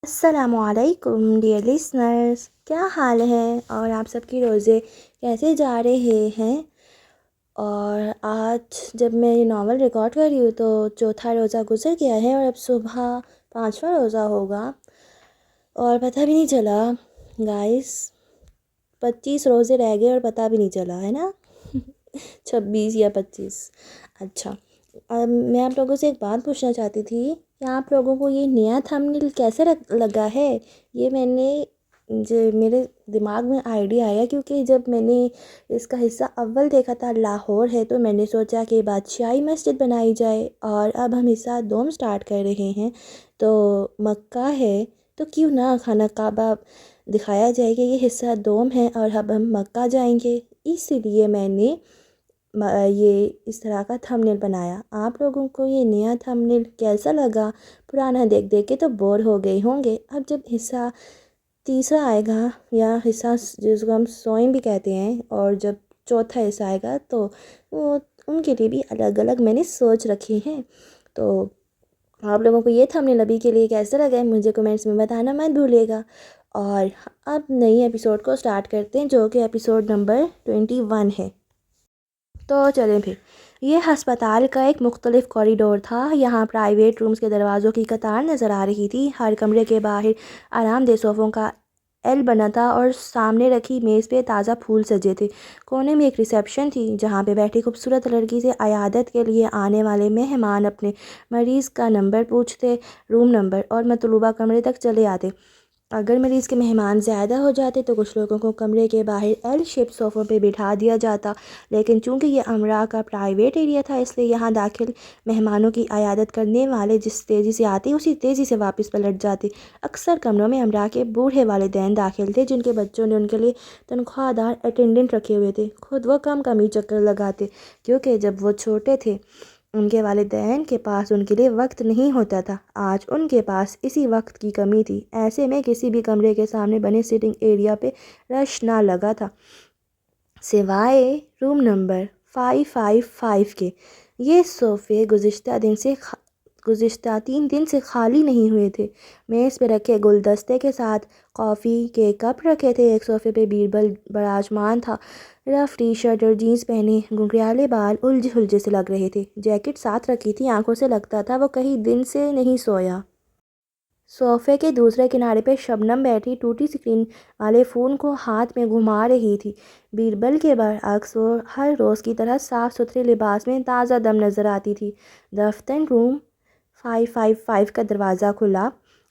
السلام علیکم dear listeners, کیا حال ہے اور آپ سب کی روزے کیسے جا رہے ہیں؟ اور آج جب میں یہ ناول ریکارڈ کر رہی ہوں تو چوتھا روزہ گزر گیا ہے اور اب صبح پانچواں روزہ ہوگا اور پتہ بھی نہیں چلا گائس، 25 روزے رہ گئے اور پتہ بھی نہیں چلا ہے نا 26 یا 25۔ اچھا، میں آپ لوگوں سے ایک بات پوچھنا چاہتی تھی کہ آپ لوگوں کو یہ نیا تھمبنیل کیسے لگا ہے؟ یہ میں نے میرے دماغ میں آئیڈیا آیا کیونکہ جب میں نے اس کا حصہ اول دیکھا تھا لاہور ہے تو میں نے سوچا کہ بادشاہی مسجد بنائی جائے، اور اب ہم حصہ دوم سٹارٹ کر رہے ہیں تو مکہ ہے تو کیوں نہ خانہ کعبہ دکھایا جائے کہ یہ حصہ دوم ہے اور اب ہم مکہ جائیں گے، اسی لیے میں نے یہ اس طرح کا تھمبنیل بنایا۔ آپ لوگوں کو یہ نیا تھمبنیل کیسا لگا؟ پرانا دیکھ دیکھ کے تو بور ہو گئے ہوں گے۔ اب جب حصہ تیسرا آئے گا یا حصہ جس کو ہم سوئم بھی کہتے ہیں، اور جب چوتھا حصہ آئے گا تو وہ ان کے لیے بھی الگ الگ میں نے سوچ رکھے ہیں۔ تو آپ لوگوں کو یہ تھمبنیل ابھی کے لیے کیسا لگا ہے مجھے کمنٹس میں بتانا مت بھولیے گا۔ اور اب نئی ایپیسوڈ کو سٹارٹ کرتے ہیں جو کہ ایپیسوڈ نمبر 21 ہے۔ تو چلیں پھر، یہ ہسپتال کا ایک مختلف کوریڈور تھا۔ یہاں پرائیویٹ رومز کے دروازوں کی قطار نظر آ رہی تھی۔ ہر کمرے کے باہر آرام دہ صوفوں کا ایل بنا تھا اور سامنے رکھی میز پہ تازہ پھول سجے تھے۔ کونے میں ایک ریسیپشن تھی جہاں پہ بیٹھی خوبصورت لڑکی سے عیادت کے لیے آنے والے مہمان اپنے مریض کا نمبر پوچھتے، روم نمبر اور مطلوبہ کمرے تک چلے آتے۔ اگر مریض کے مہمان زیادہ ہو جاتے تو کچھ لوگوں کو کمرے کے باہر ایل شیپ صوفوں پہ بٹھا دیا جاتا، لیکن چونکہ یہ امراء کا پرائیویٹ ایریا تھا اس لیے یہاں داخل مہمانوں کی عیادت کرنے والے جس تیزی سے آتے اسی تیزی سے واپس پلٹ جاتے۔ اکثر کمروں میں امراء کے بوڑھے والدین داخل تھے جن کے بچوں نے ان کے لیے تنخواہ دار اٹینڈنٹ رکھے ہوئے تھے۔ خود وہ کم ہی چکر لگاتے کیونکہ جب وہ چھوٹے تھے ان کے والدین کے پاس ان کے لیے وقت نہیں ہوتا تھا۔ آج ان کے پاس اسی وقت کی کمی تھی، ایسے میں کسی بھی کمرے کے سامنے بنے سٹنگ ایریا پہ رش نہ لگا تھا سوائے روم نمبر 555 کے۔ یہ صوفے گزشتہ 3 دن سے خالی نہیں ہوئے تھے۔ میز پہ رکھے گلدستے کے ساتھ کافی کے کپ رکھے تھے۔ ایک صوفے پہ بیربل براجمان تھا، رف ٹی شرٹ اور جینز پہنے، گھنگریالے بال الجھے سے لگ رہے تھے۔ جیکٹ ساتھ رکھی تھی، آنکھوں سے لگتا تھا وہ کئی دن سے نہیں سویا۔ صوفے کے دوسرے کنارے پہ شبنم بیٹھی ٹوٹی اسکرین والے فون کو ہاتھ میں گھما رہی تھی۔ بیربل کے برعکس وہ ہر روز کی طرح صاف ستھرے لباس میں تازہ دم نظر آتی تھی۔ دفتر روم 555 کا دروازہ کھلا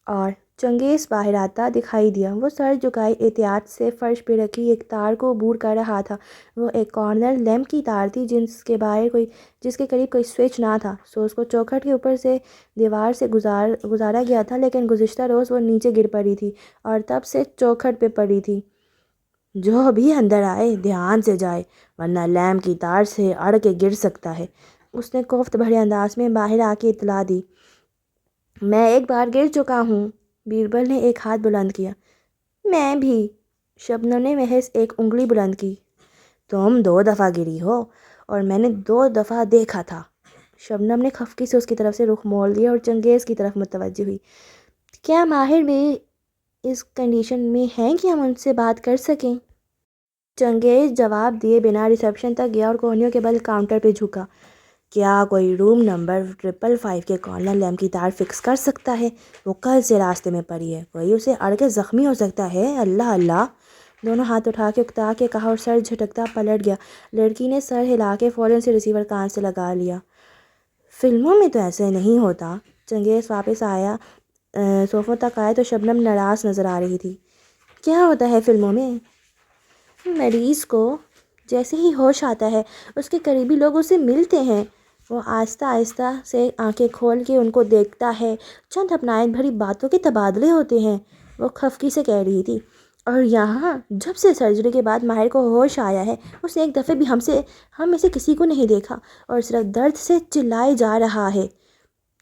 اور چنگیز باہر آتا دکھائی دیا۔ وہ سر جھکائے احتیاط سے فرش پہ رکھی ایک تار کو عبور کر رہا تھا۔ وہ ایک کارنر لیمپ کی تار تھی جس کے قریب کوئی سوئچ نہ تھا۔ سوز کو چوکھٹ کے اوپر سے دیوار سے گزارا گیا تھا، لیکن گزشتہ روز وہ نیچے گر پڑی تھی اور تب سے چوکھٹ پہ پڑی تھی۔ جو بھی اندر آئے دھیان سے جائے ورنہ لیمپ کی تار سے اڑ کے گر سکتا ہے، اس نے کوفت بھرے انداز میں باہر آ کے اطلاع دی۔ میں ایک بار گر چکا ہوں، بیربل نے ایک ہاتھ بلند کیا۔ میں بھی، شبنم نے محض ایک انگلی بلند کی۔ تم 2 دفعہ گری ہو اور میں نے 2 دفعہ دیکھا تھا۔ شبنم نے خفگی سے اس کی طرف سے رخ موڑ لیا اور چنگیز کی طرف متوجہ ہوئی۔ کیا ماہر بھی اس کنڈیشن میں ہیں کہ ہم ان سے بات کر سکیں؟ چنگیز جواب دیے بنا ریسیپشن تک گیا اور کوہنیوں کے بل کاؤنٹر پہ جھکا۔ کیا کوئی روم نمبر 555 کے کارنر لیمپ کی تار فکس کر سکتا ہے؟ وہ کل سے راستے میں پڑی ہے، کوئی اسے اڑ کے زخمی ہو سکتا ہے۔ اللہ اللہ، دونوں ہاتھ اٹھا کے اکتا کے کہا اور سر جھٹکتا پلٹ گیا۔ لڑکی نے سر ہلا کے فوراً سے ریسیور کان سے لگا لیا۔ فلموں میں تو ایسے نہیں ہوتا۔ چنگیز واپس آیا، صوفوں تک آیا تو شبنم ناراض نظر آ رہی تھی۔ کیا ہوتا ہے فلموں میں؟ مریض کو جیسے ہی ہوش آتا ہے اس کے قریبی لوگ اسے ملتے ہیں، وہ آہستہ آہستہ سے آنکھیں کھول کے ان کو دیکھتا ہے، چند اپنائیت بھری باتوں کے تبادلے ہوتے ہیں، وہ خفگی سے کہہ رہی تھی۔ اور یہاں جب سے سرجری کے بعد ماہر کو ہوش آیا ہے اس نے ایک دفعہ بھی ہم میں سے کسی کو نہیں دیکھا، اور صرف درد سے چلائے جا رہا ہے۔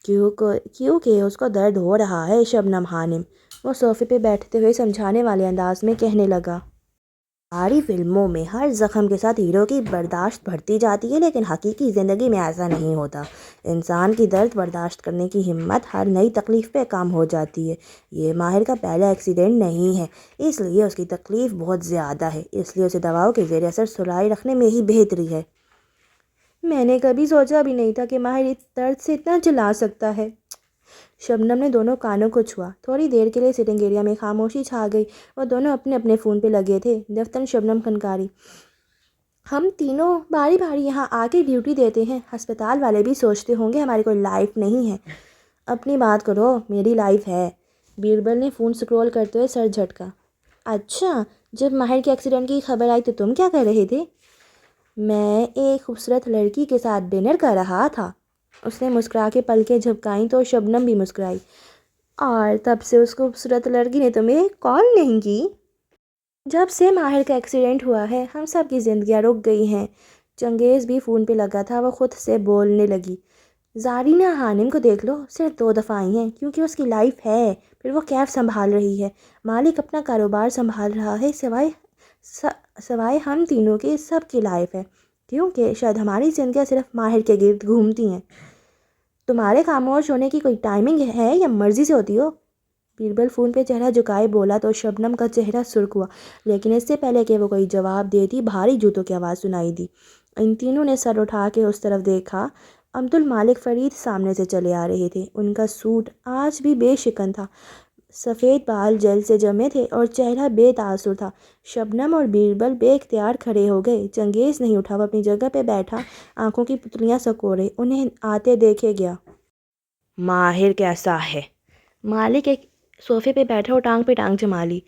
کیونکہ اس کو درد ہو رہا ہے شبنم خانم، وہ صوفے پہ بیٹھتے ہوئے سمجھانے والے انداز میں کہنے لگا۔ ساری فلموں میں ہر زخم کے ساتھ ہیرو کی برداشت بڑھتی جاتی ہے، لیکن حقیقی زندگی میں ایسا نہیں ہوتا۔ انسان کی درد برداشت کرنے کی ہمت ہر نئی تکلیف پہ کم ہو جاتی ہے۔ یہ ماہر کا پہلا ایکسیڈنٹ نہیں ہے، اس لیے اس کی تکلیف بہت زیادہ ہے، اس لیے اسے دواؤں کے زیر اثر سلائی رکھنے میں ہی بہتری ہے۔ میں نے کبھی سوچا بھی نہیں تھا کہ ماہر اس درد سے اتنا چلا سکتا ہے۔ شبنم نے دونوں کانوں کو چھوا۔ تھوڑی دیر کے لیے سٹنگ ایریا میں خاموشی چھا گئی۔ وہ دونوں اپنے اپنے فون پہ لگے تھے۔ دفتر شبنم کھنکاری، ہم تینوں باری باری یہاں آ کے ڈیوٹی دیتے ہیں، ہسپتال والے بھی سوچتے ہوں گے ہماری کوئی لائف نہیں ہے۔ اپنی بات کرو، میری لائف ہے۔ بیربل نے فون سکرول کرتے ہوئے سر جھٹکا۔ اچھا، جب ماہر کے ایکسیڈنٹ کی خبر آئی تو تم کیا کر رہے تھے؟ میں ایک خوبصورت لڑکی کے ساتھ ڈنر کر رہا تھا۔ اس نے مسکرا کے پلکیں جھپکائیں تو شبنم بھی مسکرائی۔ اور تب سے اس خوبصورت لڑکی نے تمہیں کال نہیں کی؟ جب سے ماہر کا ایکسیڈنٹ ہوا ہے ہم سب کی زندگیاں رک گئی ہیں۔ چنگیز بھی فون پہ لگا تھا۔ وہ خود سے بولنے لگی، زارینہ خانم کو دیکھ لو، صرف 2 دفعہ آئی ہیں کیونکہ اس کی لائف ہے، پھر وہ کیف سنبھال رہی ہے، مالک اپنا کاروبار سنبھال رہا ہے، سوائے ہم تینوں کی سب کی لائف ہے، کیونکہ شاید ہماری زندگیاں صرف ماہر کے گرد گھومتی ہیں۔ تمہارے خاموش ہونے کی کوئی ٹائمنگ ہے یا مرضی سے ہوتی ہو؟ بیربل فون پہ چہرہ جھکائے بولا تو شبنم کا چہرہ سرخ ہوا، لیکن اس سے پہلے کہ وہ کوئی جواب دیتی بھاری جوتوں کی آواز سنائی دی۔ ان تینوں نے سر اٹھا کے اس طرف دیکھا۔ عبد المالک فرید سامنے سے چلے آ رہے تھے۔ ان کا سوٹ آج بھی بے شکن تھا، سفید بال جل سے جمے تھے اور چہرہ بے تاثر تھا۔ شبنم اور بیربل بے اختیار کھڑے ہو گئے۔ چنگیز نہیں اٹھا، وہ اپنی جگہ پہ بیٹھا، آنکھوں کی پتلیاں سکوڑے انہیں آتے دیکھے گیا۔ ماہر کیسا ہے؟ مالک ایک صوفے پہ بیٹھا اور ٹانگ پہ ٹانگ جما لی۔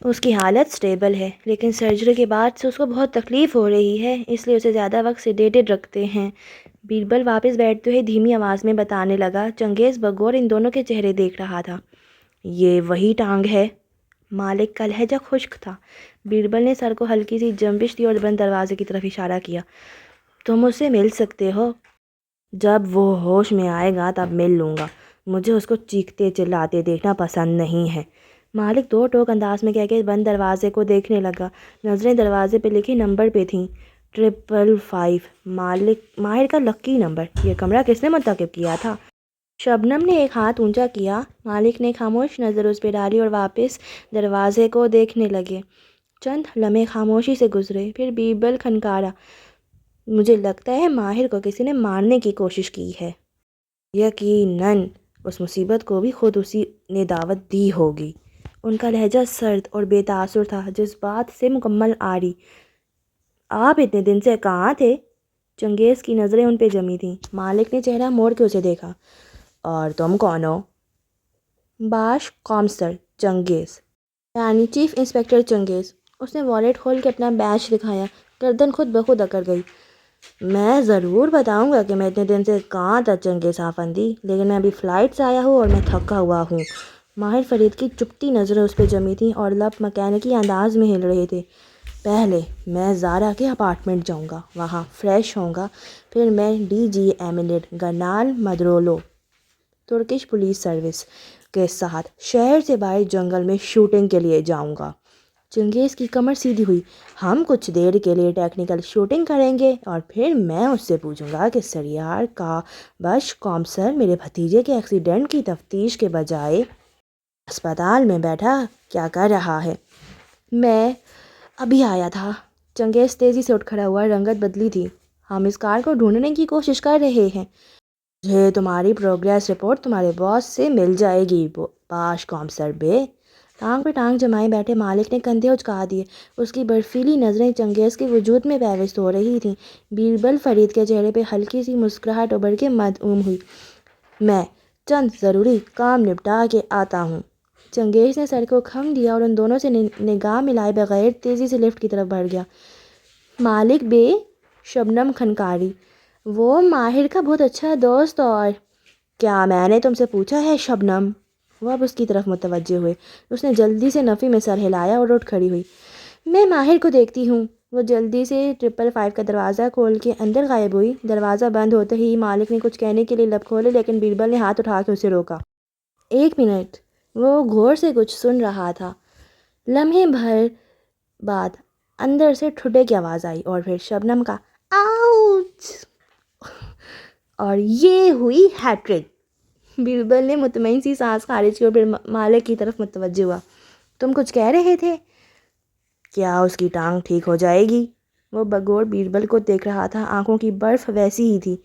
اس کی حالت سٹیبل ہے، لیکن سرجری کے بعد سے اس کو بہت تکلیف ہو رہی ہے، اس لیے اسے زیادہ وقت سیڈیٹڈ رکھتے ہیں۔ بیربل واپس بیٹھتے ہوئے دھیمی آواز میں بتانے لگا۔ چنگیز بغور ان دونوں کے چہرے دیکھ رہا تھا۔ یہ وہی ٹانگ ہے؟ مالک کا لہجہ خشک تھا۔ بیربل نے سر کو ہلکی سی جنبش دی اور بند دروازے کی طرف اشارہ کیا۔ تم اس سے مل سکتے ہو؟ جب وہ ہوش میں آئے گا تب مل لوں گا، مجھے اس کو چیختے چلاتے دیکھنا پسند نہیں ہے، مالک دو ٹوک انداز میں کہہ کے بند دروازے کو دیکھنے لگا۔ نظریں دروازے پہ لکھے نمبر پہ تھیں، 555، ماہر کا لکی نمبر۔ یہ کمرہ کس نے منتخب کیا تھا؟ شبنم نے ایک ہاتھ اونچا کیا۔ مالک نے خاموش نظر اس پہ ڈالی اور واپس دروازے کو دیکھنے لگے۔ چند لمحے خاموشی سے گزرے، پھر بیربل کھنکارا، مجھے لگتا ہے ماہر کو کسی نے مارنے کی کوشش کی ہے۔ یقیناً اس مصیبت کو بھی خود اسی نے دعوت دی ہوگی۔ ان کا لہجہ سرد اور بے تاثر تھا، جذبات سے مکمل عاری۔ آپ اتنے دن سے کہاں تھے؟ چنگیز کی نظریں ان پہ جمی تھیں۔ مالک نے چہرہ موڑ کے اسے دیکھا۔ اور تم کون ہو؟ باش کامسر چنگیز، یعنی چیف انسپکٹر چنگیز۔ اس نے والیٹ کھول کے اپنا بیج دکھایا۔ گردن خود بخود اکڑ گئی۔ میں ضرور بتاؤں گا کہ میں اتنے دن سے کہاں تھا چنگیز آفندی، لیکن میں ابھی فلائٹ سے آیا ہوں اور میں تھکا ہوا ہوں۔ ماہر فرید کی چپتی نظریں اس پہ جمی تھیں اور لب مکینیکی انداز میں ہل رہے تھے۔ پہلے میں زارا کے اپارٹمنٹ جاؤں گا، وہاں فریش ہوں گا، پھر میں ڈی جی ایمنڈ گنال مدرولو ترکش پولیس سروس کے ساتھ شہر سے باہر جنگل میں شوٹنگ کے لیے جاؤں گا۔ چنگیز کی کمر سیدھی ہوئی۔ ہم کچھ دیر کے لیے ٹیکنیکل شوٹنگ کریں گے اور پھر میں اس سے پوچھوں گا کہ سریار کا بش کامسر میرے بھتیجے کے ایکسیڈنٹ کی تفتیش کے بجائے ہسپتال میں بیٹھا کیا کر رہا ہے۔ میں ابھی آیا تھا۔ چنگیز تیزی سے اٹھ کھڑا ہوا، رنگت بدلی تھی۔ ہم اس کار کو ڈھونڈنے کی کوشش کر رہے ہیں۔ مجھے تمہاری پروگریس رپورٹ تمہارے باس سے مل جائے گی باش کامسر بے۔ ٹانگ پہ ٹانگ جمائے بیٹھے مالک نے کندھے اچکا دیے۔ اس کی برفیلی نظریں چنگیز کے وجود میں پیوست ہو رہی تھیں۔ بیربل فرید کے چہرے پہ ہلکی سی مسکراہٹ ابھر کے مدعوم ہوئی۔ میں چند ضروری کام نپٹا کے آتا ہوں۔ چنگیز نے سر کو خم دیا اور ان دونوں سے نگاہ ملائے بغیر تیزی سے لفٹ کی طرف بڑھ گیا۔ مالک بے، شبنم کھنکاری، وہ ماہر کا بہت اچھا دوست اور… کیا میں نے تم سے پوچھا ہے شبنم؟ وہ اب اس کی طرف متوجہ ہوئے۔ اس نے جلدی سے نفی میں سر ہلایا اور اٹھ کھڑی ہوئی۔ میں ماہر کو دیکھتی ہوں۔ وہ جلدی سے 555 کا دروازہ کھول کے اندر غائب ہوئی۔ دروازہ بند ہوتے ہی مالک نے کچھ کہنے کے لیے لب کھولے، لیکن بیربل نے ہاتھ اٹھا کے اسے روکا۔ ایک منٹ۔ وہ غور سے کچھ سن رہا تھا۔ لمحے بھر بعد اندر سے ٹھڈے کی آواز آئی اور پھر شبنم کا آؤچ، اور یہ ہوئی ہیٹرک۔ بیربل نے مطمئن سی سانس خارج کی اور پھر مالک کی طرف متوجہ ہوا۔ تم کچھ کہہ رہے تھے؟ کیا اس کی ٹانگ ٹھیک ہو جائے گی؟ وہ بغور بیربل کو دیکھ رہا تھا، آنکھوں کی برف ویسی ہی تھی۔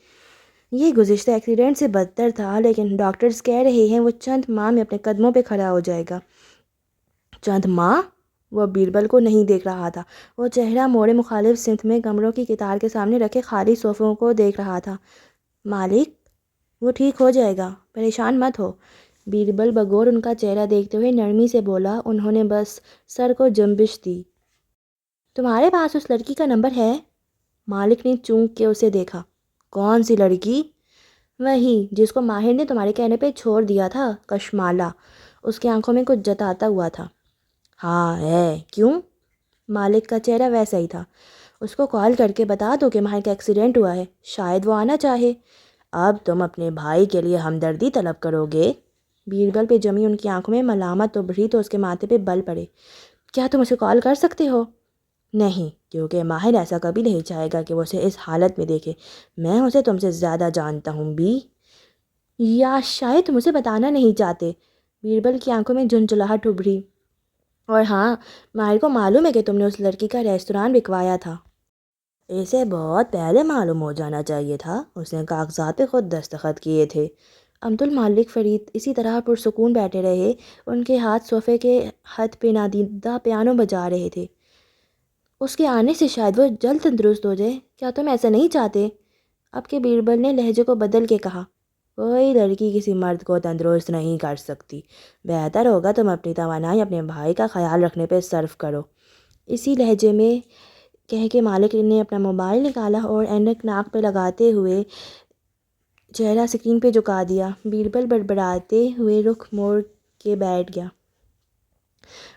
یہ گزشتہ ایکسیڈنٹ سے بدتر تھا، لیکن ڈاکٹرز کہہ رہے ہیں وہ چند ماہ میں اپنے قدموں پہ کھڑا ہو جائے گا۔ چند ماہ؟ وہ بیربل کو نہیں دیکھ رہا تھا، وہ چہرہ موڑے مخالف سمت میں کمروں کی قطار کے سامنے رکھے خالی صوفوں کو دیکھ رہا تھا۔ مالک، وہ ٹھیک ہو جائے گا، پریشان مت ہو۔ بیربل بغور ان کا چہرہ دیکھتے ہوئے نرمی سے بولا۔ انہوں نے بس سر کو جنبش دی۔ تمہارے پاس اس لڑکی کا نمبر ہے؟ مالک نے چونک کے اسے دیکھا۔ کون سی لڑکی؟ وہی جس کو ماہر نے تمہارے کہنے پہ چھوڑ دیا تھا، کشمالہ۔ اس کی آنکھوں میں کچھ جتاتا ہوا تھا۔ ہاں ہے، کیوں؟ مالک کا چہرہ ویسا ہی تھا۔ اس کو کال کر کے بتا دو کہ ماہر کا ایکسیڈنٹ ہوا ہے، شاید وہ آنا چاہے۔ اب تم اپنے بھائی کے لیے ہمدردی طلب کرو گے؟ بیربل پہ جمی ان کی آنکھوں میں ملامت ابھری تو اس کے ماتھے پہ بل پڑے۔ کیا تم اسے کال کر سکتے ہو؟ نہیں، کیونکہ ماہر ایسا کبھی نہیں چاہے گا کہ وہ اسے اس حالت میں دیکھے۔ میں اسے تم سے زیادہ جانتا ہوں بی۔ یا شاید تم اسے بتانا نہیں چاہتے۔ بیربل کی آنکھوں میں جھنجھلاہٹ ابھری۔ اور ہاں، ماہر کو معلوم ہے کہ تم نے اس لڑکی کا ریستوران بکوایا تھا۔ اسے بہت پہلے معلوم ہو جانا چاہیے تھا، اس نے کاغذات پہ خود دستخط کیے تھے۔ عبدالمالک فرید اسی طرح پرسکون بیٹھے رہے، ان کے ہاتھ صوفے کے ہتھ پہ نادیدہ پیانو بجا رہے تھے۔ اس کے آنے سے شاید وہ جلد تندرست ہو جائے، کیا تم ایسا نہیں چاہتے؟ اب کے بیربل نے لہجے کو بدل کے کہا۔ کوئی لڑکی کسی مرد کو تندرست نہیں کر سکتی، بہتر ہوگا تم اپنی توانائی اپنے بھائی کا خیال رکھنے پہ صرف کرو۔ اسی لہجے میں کہہ کے مالک نے اپنا موبائل نکالا اور اینک ناک پہ لگاتے ہوئے چہرہ اسکرین پہ جھکا دیا۔ بیربل بڑبڑاتے ہوئے رخ موڑ کے بیٹھ گیا۔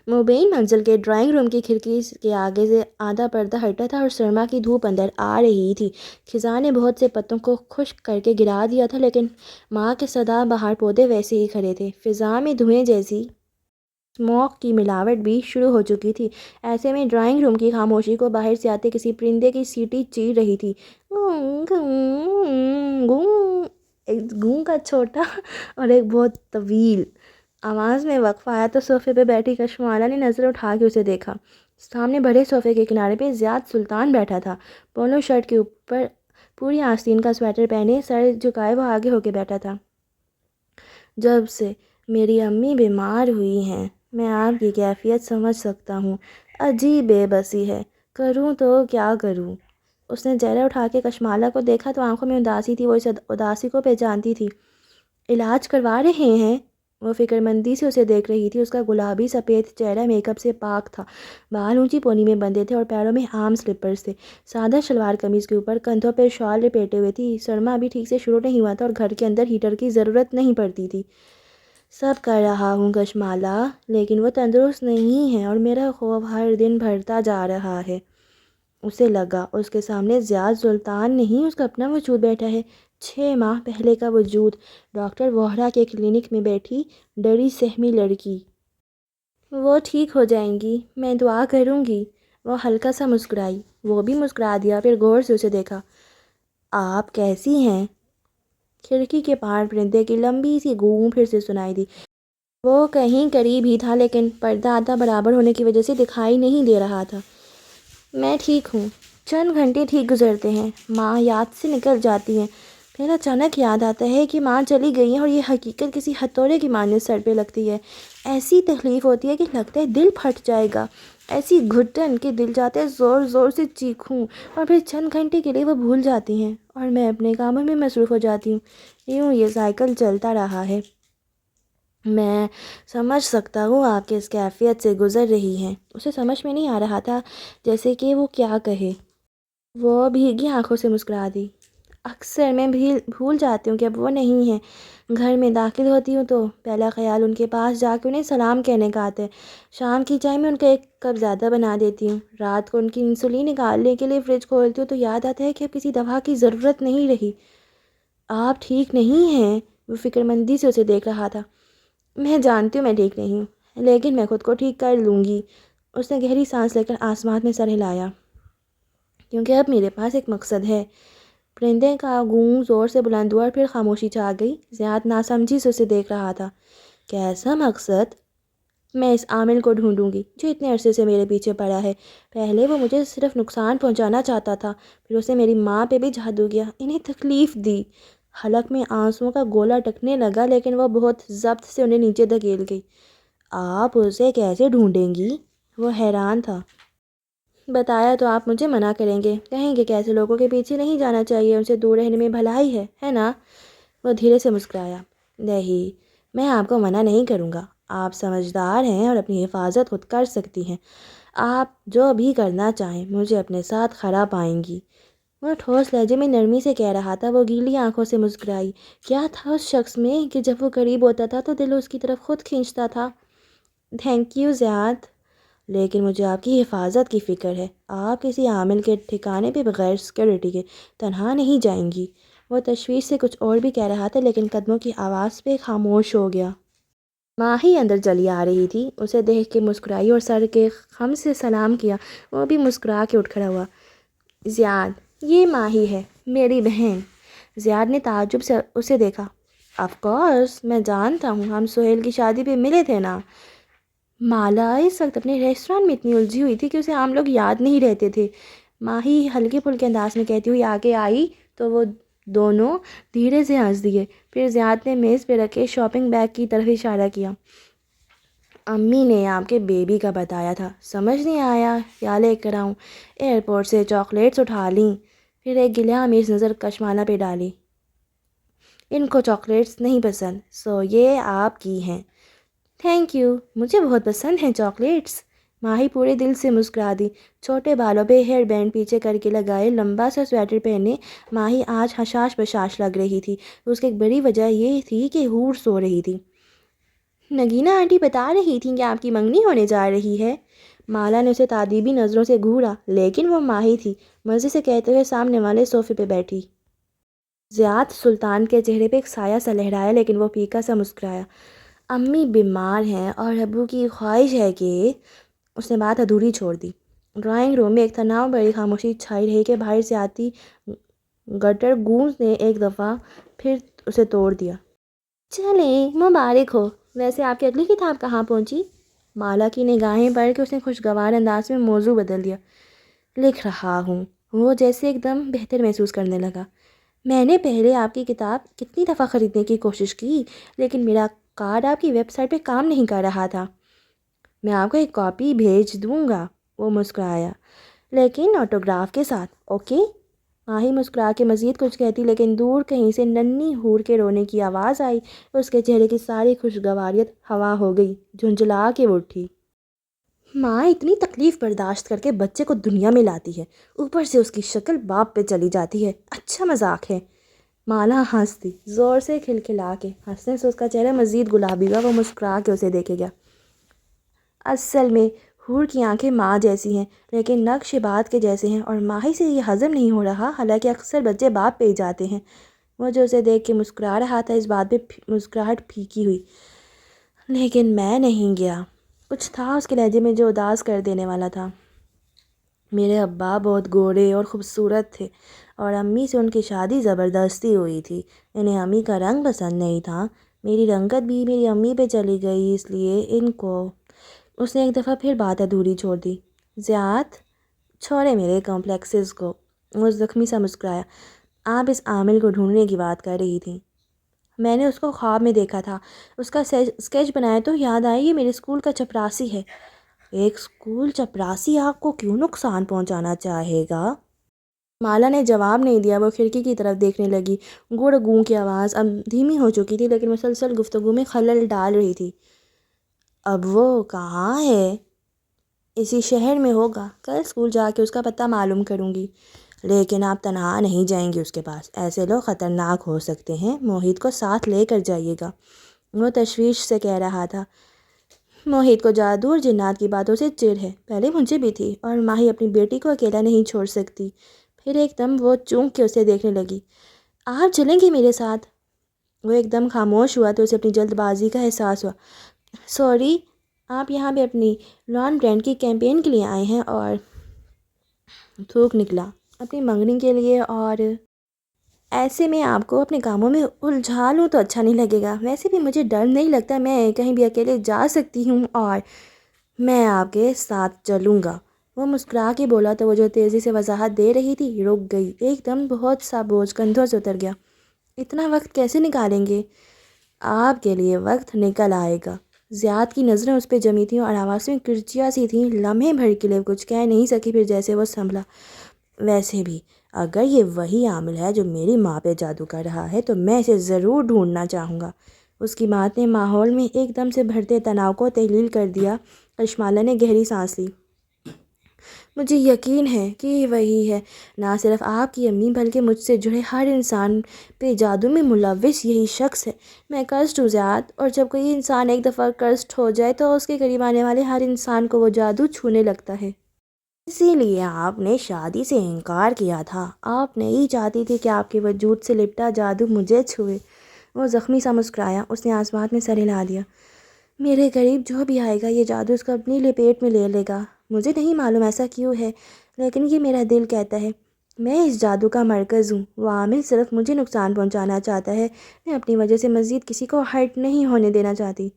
مبین منزل کے ڈرائنگ روم کی کھڑکی کے آگے سے آدھا پردہ ہٹا تھا اور سرما کی دھوپ اندر آ رہی تھی۔ خزاں نے بہت سے پتوں کو خشک کر کے گرا دیا تھا، لیکن ماں کے سدا بہار پودے ویسے ہی کھڑے تھے۔ فضا میں دھوئیں جیسی اسموک کی ملاوٹ بھی شروع ہو چکی تھی۔ ایسے میں ڈرائنگ روم کی خاموشی کو باہر سے آتے کسی پرندے کی سیٹی چیر رہی تھی۔ ایک گوں کا چھوٹا اور ایک بہت طویل آواز میں وقفہ آیا تو صوفے پہ بیٹھی کشمالہ نے نظر اٹھا کے اسے دیکھا۔ سامنے بڑے صوفے کے کنارے پہ زیاد سلطان بیٹھا تھا، پولو شرٹ کے اوپر پوری آستین کا سویٹر پہنے، سر جھکائے وہ آگے ہو کے بیٹھا تھا۔ جب سے میری امی بیمار ہوئی ہیں میں آپ کی کیفیت سمجھ سکتا ہوں، عجیب بے بسی ہے، کروں تو کیا کروں؟ اس نے چہرہ اٹھا کے کشمالہ کو دیکھا تو آنکھوں میں اداسی تھی، وہ اس اداسی کو پہچانتی تھی۔ علاج کروا رہے ہیں؟ وہ فکر مندی سے اسے دیکھ رہی تھی۔ اس کا گلابی سفید چہرہ میک اپ سے پاک تھا، بال اونچی پونی میں بندھے تھے اور پیروں میں عام سلپرز تھے۔ سادہ شلوار قمیض کے اوپر کندھوں پر شال لپیٹے ہوئے تھی۔ سرما ابھی ٹھیک سے شروع نہیں ہوا تھا اور گھر کے اندر ہیٹر کی ضرورت نہیں پڑتی تھی۔ سب کر رہا ہوں کشمالہ، لیکن وہ تندرست نہیں ہے اور میرا خوف ہر دن بڑھتا جا رہا ہے۔ اسے لگا اس کے سامنے زیاد سلطان نہیں، اس کا اپنا وجود بیٹھا ہے، 6 ماہ پہلے کا وجود، ڈاکٹر ووہرا کے کلینک میں بیٹھی ڈری سہمی لڑکی۔ وہ ٹھیک ہو جائیں گی، میں دعا کروں گی۔ وہ ہلکا سا مسکرائی۔ وہ بھی مسکرا دیا، پھر غور سے اسے دیکھا۔ آپ کیسی ہیں؟ کھڑکی کے پار پرندے کی لمبی سی گونج پھر سے سنائی دی۔ وہ کہیں قریب ہی تھا، لیکن پردہ آدھا برابر ہونے کی وجہ سے دکھائی نہیں دے رہا تھا۔ میں ٹھیک ہوں، چند گھنٹے ٹھیک گزرتے ہیں، ماں یاد سے نکل جاتی ہیں، پھر اچانک یاد آتا ہے کہ ماں چلی گئی ہیں اور یہ حقیقت کسی ہتھوڑے کی مانند سر پہ لگتی ہے۔ ایسی تکلیف ہوتی ہے کہ لگتا ہے دل پھٹ جائے گا، ایسی گھٹن کہ دل چاہتا ہے زور زور سے چیخوں، اور پھر چند گھنٹے کے لیے وہ بھول جاتی ہیں اور میں اپنے کاموں میں مصروف ہو جاتی ہوں۔ یوں یہ سائیکل چلتا رہا ہے۔ میں سمجھ سکتا ہوں آپ کے اس کیفیت سے گزر رہی ہیں۔ اسے سمجھ میں نہیں آ رہا تھا جیسے کہ وہ کیا کہے۔ وہ بھیگی آنکھوں سے مسکرا دی۔ اکثر میں بھول جاتی ہوں کہ اب وہ نہیں ہیں۔ گھر میں داخل ہوتی ہوں تو پہلا خیال ان کے پاس جا کے انہیں سلام کہنے کا آتا ہے۔ شام کی چائے میں ان کا ایک کپ زیادہ بنا دیتی ہوں۔ رات کو ان کی انسولین نکالنے کے لیے فریج کھولتی ہوں تو یاد آتا ہے کہ اب کسی دوا کی ضرورت نہیں رہی۔ آپ ٹھیک نہیں ہیں؟ وہ فکر مندی سے اسے دیکھ رہا تھا۔ میں جانتی ہوں میں ٹھیک نہیں ہوں، لیکن میں خود کو ٹھیک کر لوں گی۔ اس نے گہری سانس لے کر آسمان میں سر ہلایا، کیونکہ اب میرے پاس ایک مقصد ہے۔ پرندے کا گونگ زور سے بلند ہوا اور پھر خاموشی چھا گئی۔ زیاد ناسمجھی سے اسے دیکھ رہا تھا۔ کیسا مقصد؟ میں اس عامل کو ڈھونڈوں گی جو اتنے عرصے سے میرے پیچھے پڑا ہے۔ پہلے وہ مجھے صرف نقصان پہنچانا چاہتا تھا، پھر اسے میری ماں پہ بھی جادو کیا، انہیں تکلیف دی۔ حلق میں آنسوؤں کا گولا ٹکنے لگا، لیکن وہ بہت ضبط سے انہیں نیچے دھکیل گئی۔ آپ اسے کیسے ڈھونڈیں گی؟ وہ حیران تھا۔ بتایا تو آپ مجھے منع کریں گے، کہیں گے کہ ایسے لوگوں کے پیچھے نہیں جانا چاہیے، ان سے دور رہنے میں بھلائی ہے نا؟ وہ دھیرے سے مسکرایا۔ نہیں، میں آپ کو منع نہیں کروں گا، آپ سمجھدار ہیں اور اپنی حفاظت خود کر سکتی ہیں۔ آپ جو بھی کرنا چاہیں، مجھے اپنے ساتھ کھڑا پائیں گی۔ وہ ٹھوس لہجے میں نرمی سے کہہ رہا تھا۔ وہ گیلی آنکھوں سے مسکرائی۔ کیا تھا اس شخص میں کہ جب وہ قریب ہوتا تھا تو دل اس کی طرف خود کھینچتا تھا؟ تھینک یو زیاد، لیکن مجھے آپ کی حفاظت کی فکر ہے۔ آپ کسی عامل کے ٹھکانے پہ بغیر سیکیورٹی کے تنہا نہیں جائیں گی۔ وہ تشویش سے کچھ اور بھی کہہ رہا تھا، لیکن قدموں کی آواز پہ خاموش ہو گیا۔ ماہی اندر چلی آ رہی تھی، اسے دیکھ کے مسکرائی اور سر کے خم سے سلام کیا۔ وہ بھی مسکرا کے اٹھ کھڑا ہوا۔ زیاد، یہ ماہی ہے، میری بہن۔ زیاد نے تعجب سے اسے دیکھا۔ آف کورس، میں جانتا ہوں، ہم سہیل کی شادی پہ ملے تھے نا۔ مالا اس وقت اپنے ریسٹورانٹ میں اتنی الجھی ہوئی تھی کہ اسے عام لوگ یاد نہیں رہتے تھے۔ ماہی ہلکے پھلکے انداز میں کہتی ہوئی آگے آئی تو وہ دونوں دھیرے سے ہنس دیے۔ پھر زیاد نے میز پہ رکھے شاپنگ بیگ کی طرف اشارہ کیا۔ امی نے آپ کے بیبی کا بتایا تھا، سمجھ نہیں آیا کیا لے کر آؤں؟ ایئرپورٹ سے چاکلیٹس اٹھا لیں۔ پھر ایک گلہ آمیز نظر کشمالہ پہ ڈالی۔ ان کو چاکلیٹس نہیں پسند، سو یہ آپ کی ہیں۔ تھینک یو، مجھے بہت پسند ہیں چاکلیٹس۔ ماہی پورے دل سے مسکرا دی۔ چھوٹے بالوں پہ ہیئر بینڈ پیچھے کر کے لگائے، لمبا سا سویٹر پہنے ماہی آج حشاش بشاش لگ رہی تھی۔ اس کی ایک بڑی وجہ یہ تھی کہ حور سو رہی تھی۔ نگینہ آنٹی بتا رہی تھیں کہ آپ کی منگنی ہونے جا رہی ہے۔ مالا نے اسے تادیبی نظروں سے گھورا، لیکن وہ ماہی تھی، مزے سے کہتے ہوئے سامنے والے صوفے پہ بیٹھی۔ زیاد سلطان کے چہرے پہ ایک سایہ سا لہرایا، لیکن وہ پھیکا سا مسکرایا۔ امی بیمار ہیں اور ابو کی خواہش ہے کہ… اس نے بات ادھوری چھوڑ دی۔ ڈرائنگ روم میں ایک تناؤ بڑی خاموشی چھائی رہی کہ باہر سے آتی گٹر گونج نے ایک دفعہ پھر اسے توڑ دیا۔ چلیں، مبارک ہو۔ ویسے آپ کی اگلی کتاب کہاں پہنچی؟ مالا کی نگاہیں پڑھ کے اس نے خوشگوار انداز میں موضوع بدل دیا۔ لکھ رہا ہوں۔ وہ جیسے ایک دم بہتر محسوس کرنے لگا۔ میں نے پہلے آپ کی کتاب کتنی دفعہ خریدنے کی کوشش کی، لیکن میرا کارڈ آپ کی ویب سائٹ پہ کام نہیں کر رہا تھا۔ میں آپ کو ایک کاپی بھیج دوں گا۔ وہ مسکرایا، لیکن آٹوگراف کے ساتھ، اوکے؟ ماہی مسکرا کے مزید کچھ کہتی، لیکن دور کہیں سے ننھی حور کے رونے کی آواز آئی۔ اس کے چہرے کی ساری خوشگواریت ہوا ہو گئی، جھنجھلا کے وہ اٹھی۔ ماں اتنی تکلیف برداشت کر کے بچے کو دنیا میں لاتی ہے، اوپر سے اس کی شکل باپ پہ چلی جاتی ہے، اچھا مذاق ہے۔ مالا ہنس دی، زور سے کھلکھلا کے۔ ہنسنے سے اس کا چہرہ مزید گلابی ہوا۔ وہ مسکرا کے اسے دیکھے گیا۔ اصل میں حور کی آنکھیں ماں جیسی ہیں، لیکن نقش بات کے جیسے ہیں، اور ماہی سے یہ ہضم نہیں ہو رہا، حالانکہ اکثر بچے باپ پہ ہی جاتے ہیں۔ وہ جو اسے دیکھ کے مسکرا رہا تھا، اس بات پہ مسکراہٹ پھیکی ہوئی۔ لیکن میں نہیں گیا۔ کچھ تھا اس کے لہجے میں جو اداس کر دینے والا تھا۔ میرے ابا بہت گورے اور خوبصورت تھے، اور امی سے ان کی شادی زبردستی ہوئی تھی۔ انہیں امی کا رنگ پسند نہیں تھا۔ میری رنگت بھی میری امی پہ چلی گئی، اس لیے ان کو… اس نے ایک دفعہ پھر بات ادھوری چھوڑ دی۔ زیاد، چھوڑے میرے کمپلیکسز کو۔ وہ زخمی سا مسکرایا۔ آپ اس عامل کو ڈھونڈنے کی بات کر رہی تھیں۔ میں نے اس کو خواب میں دیکھا تھا، اس کا اسکیچ بنایا تو یاد آئی یہ میرے اسکول کا چپراسی ہے۔ ایک اسکول چپراسی آپ کو کیوں نقصان پہنچانا چاہے گا؟ مالا نے جواب نہیں دیا۔ وہ کھڑکی کی طرف دیکھنے لگی۔ گڑ گوں کی آواز اب دھیمی ہو چکی تھی، لیکن مسلسل گفتگو میں خلل ڈال رہی تھی۔ اب وہ کہاں ہے؟ اسی شہر میں ہوگا، کل اسکول جا کے اس کا پتہ معلوم کروں گی۔ لیکن آپ تنہا نہیں جائیں گے اس کے پاس، ایسے لوگ خطرناک ہو سکتے ہیں، موہت کو ساتھ لے کر جائیے گا۔ وہ تشویش سے کہہ رہا تھا۔ موہت کو جادو اور جنات کی باتوں سے چڑ ہے، پہلے مجھے بھی تھی، اور ماہی اپنی بیٹی کو اکیلا نہیں چھوڑ سکتی۔ پھر ایک دم وہ چونک کے اسے دیکھنے لگی۔ آپ چلیں گے میرے ساتھ؟ وہ ایک دم خاموش ہوا تو اسے اپنی جلد بازی کا احساس ہوا۔ سوری، آپ یہاں پہ اپنی لان برانڈ کی کیمپین کے لیے آئے ہیں اور تھوک نکلا اپنی منگنی کے لیے، اور ایسے میں آپ کو اپنے کاموں میں الجھا لوں تو اچھا نہیں لگے گا۔ ویسے بھی مجھے ڈر نہیں لگتا، میں کہیں بھی اکیلے جا سکتی ہوں اور میں آپ کے ساتھ چلوں گا۔ وہ مسکرا کے بولا تو وہ جو تیزی سے وضاحت دے رہی تھی رک گئی، ایک دم بہت سا بوجھ کندھوں سے اتر گیا۔ اتنا وقت کیسے نکالیں گے؟ آپ کے لیے وقت نکل آئے گا۔ زیاد کی نظریں اس پہ جمی تھیں اور آواز میں کرچیاں سی تھیں۔ لمحے بھر کے لیے کچھ کہہ نہیں سکی، پھر جیسے وہ سنبھلا، ویسے بھی اگر یہ وہی عامل ہے جو میری ماں پہ جادو کر رہا ہے تو میں اسے ضرور ڈھونڈنا چاہوں گا۔ اس کی بات نے ماحول میں ایک دم سے بڑھتے تناؤ کو تحلیل کر دیا۔ کشمالہ نے گہری سانس لی۔ مجھے یقین ہے کہ یہ وہی ہے، نہ صرف آپ کی امی بلکہ مجھ سے جڑے ہر انسان پہ جادو میں ملوث یہی شخص ہے۔ میں کرسڈ ہوں زیاد، اور جب کوئی انسان ایک دفعہ کرسڈ ہو جائے تو اس کے قریب آنے والے ہر انسان کو وہ جادو چھونے لگتا ہے۔ اسی لیے آپ نے شادی سے انکار کیا تھا، آپ نہیں چاہتی تھی کہ آپ کے وجود سے لپٹا جادو مجھے چھوئے۔ وہ زخمی سا مسکرایا، اس نے آسمان میں سر ہلا دیا۔ میرے قریب جو بھی آئے گا یہ جادو اس کو اپنی لپیٹ میں لے لے گا۔ مجھے نہیں معلوم ایسا کیوں ہے، لیکن یہ میرا دل کہتا ہے۔ میں اس جادو کا مرکز ہوں، وہ عامل صرف مجھے نقصان پہنچانا چاہتا ہے، میں اپنی وجہ سے مزید کسی کو ہرٹ نہیں ہونے دینا چاہتی۔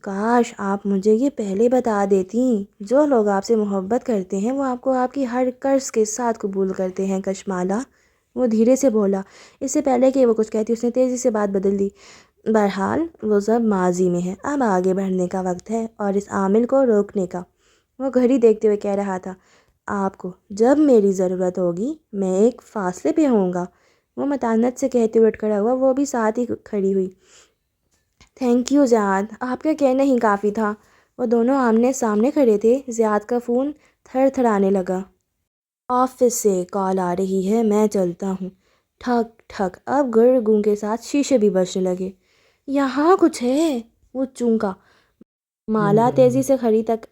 کاش آپ مجھے یہ پہلے بتا دیتیں۔ جو لوگ آپ سے محبت کرتے ہیں وہ آپ کو آپ کی ہر قرض کے ساتھ قبول کرتے ہیں کشمالہ، وہ دھیرے سے بولا۔ اس سے پہلے کہ وہ کچھ کہتی اس نے تیزی سے بات بدل دی۔ بہرحال وہ سب ماضی میں ہے، اب آگے بڑھنے کا وقت ہے اور اس عامل کو روکنے کا۔ وہ گھڑی دیکھتے ہوئے کہہ رہا تھا، آپ کو جب میری ضرورت ہوگی میں ایک فاصلے پہ ہوں گا۔ وہ متانت سے کہتے ہوئے اٹھ کھڑا ہوا، وہ بھی ساتھ ہی کھڑی ہوئی۔ تھینک یو زیاد، آپ کا کہنا ہی کافی تھا۔ وہ دونوں آمنے سامنے کھڑے تھے۔ زیاد کا فون تھر تھرانے لگا۔ آفس سے کال آ رہی ہے، میں چلتا ہوں۔ ٹھک ٹھک، اب گر گوں کے ساتھ شیشے بھی بجنے لگے۔ یہاں کچھ ہے، وہ چونکا۔ مالا تیزی سے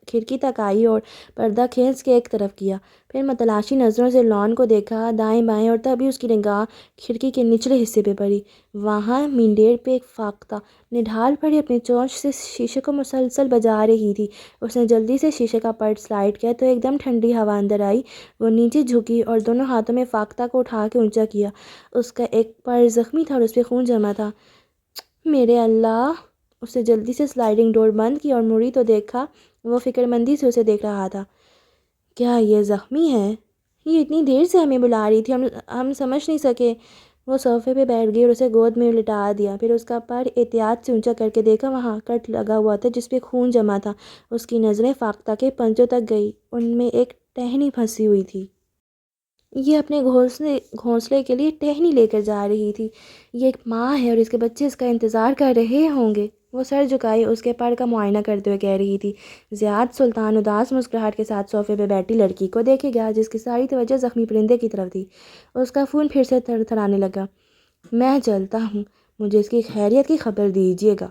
کھڑکی تک آئی اور پردہ کھینچ کے ایک طرف کیا، پھر متلاشی نظروں سے لان کو دیکھا دائیں بائیں، اور تبھی اس کی نگاہ کھڑکی کے نچلے حصے پہ پڑی۔ وہاں مینڈیر پہ ایک فاختہ نڈھال پڑی اپنی چونچ سے شیشے کو مسلسل بجا رہی تھی۔ اس نے جلدی سے شیشے کا پرت سلائڈ کیا تو ایک دم ٹھنڈی ہوا اندر آئی۔ وہ نیچے جھکی اور دونوں ہاتھوں میں فاختہ کو اٹھا کے اونچا کیا۔ اس کا ایک پر زخمی تھا اور اس پہ خون جمع تھا۔ میرے اللہ! اس نے جلدی سے سلائڈنگ ڈور بند کی اور مڑی تو دیکھا وہ فکر مندی سے اسے دیکھ رہا تھا۔ کیا یہ زخمی ہے؟ یہ اتنی دیر سے ہمیں بلا رہی تھی، ہم سمجھ نہیں سکے۔ وہ صوفے پہ بیٹھ گئی اور اسے گود میں لٹا دیا، پھر اس کا پر احتیاط سے اونچا کر کے دیکھا، وہاں کٹ لگا ہوا تھا جس پہ خون جمع تھا۔ اس کی نظریں فاختہ کے پنجوں تک گئی، ان میں ایک ٹہنی پھنسی ہوئی تھی۔ یہ اپنے گھونسلے کے لیے ٹہنی لے کر جا رہی تھی۔ یہ ایک ماں ہے اور اس کے بچے اس کا انتظار کر رہے ہوں گے۔ وہ سر جھکائی اس کے پر کا معائنہ کرتے ہوئے کہہ رہی تھی۔ زیاد سلطان اداس مسکراہٹ کے ساتھ صوفے پہ بیٹھی لڑکی کو دیکھے گیا جس کی ساری توجہ زخمی پرندے کی طرف تھی۔ اس کا خون پھر سے تھر تھرانے لگا۔ میں چلتا ہوں، مجھے اس کی خیریت کی خبر دیجیے گا۔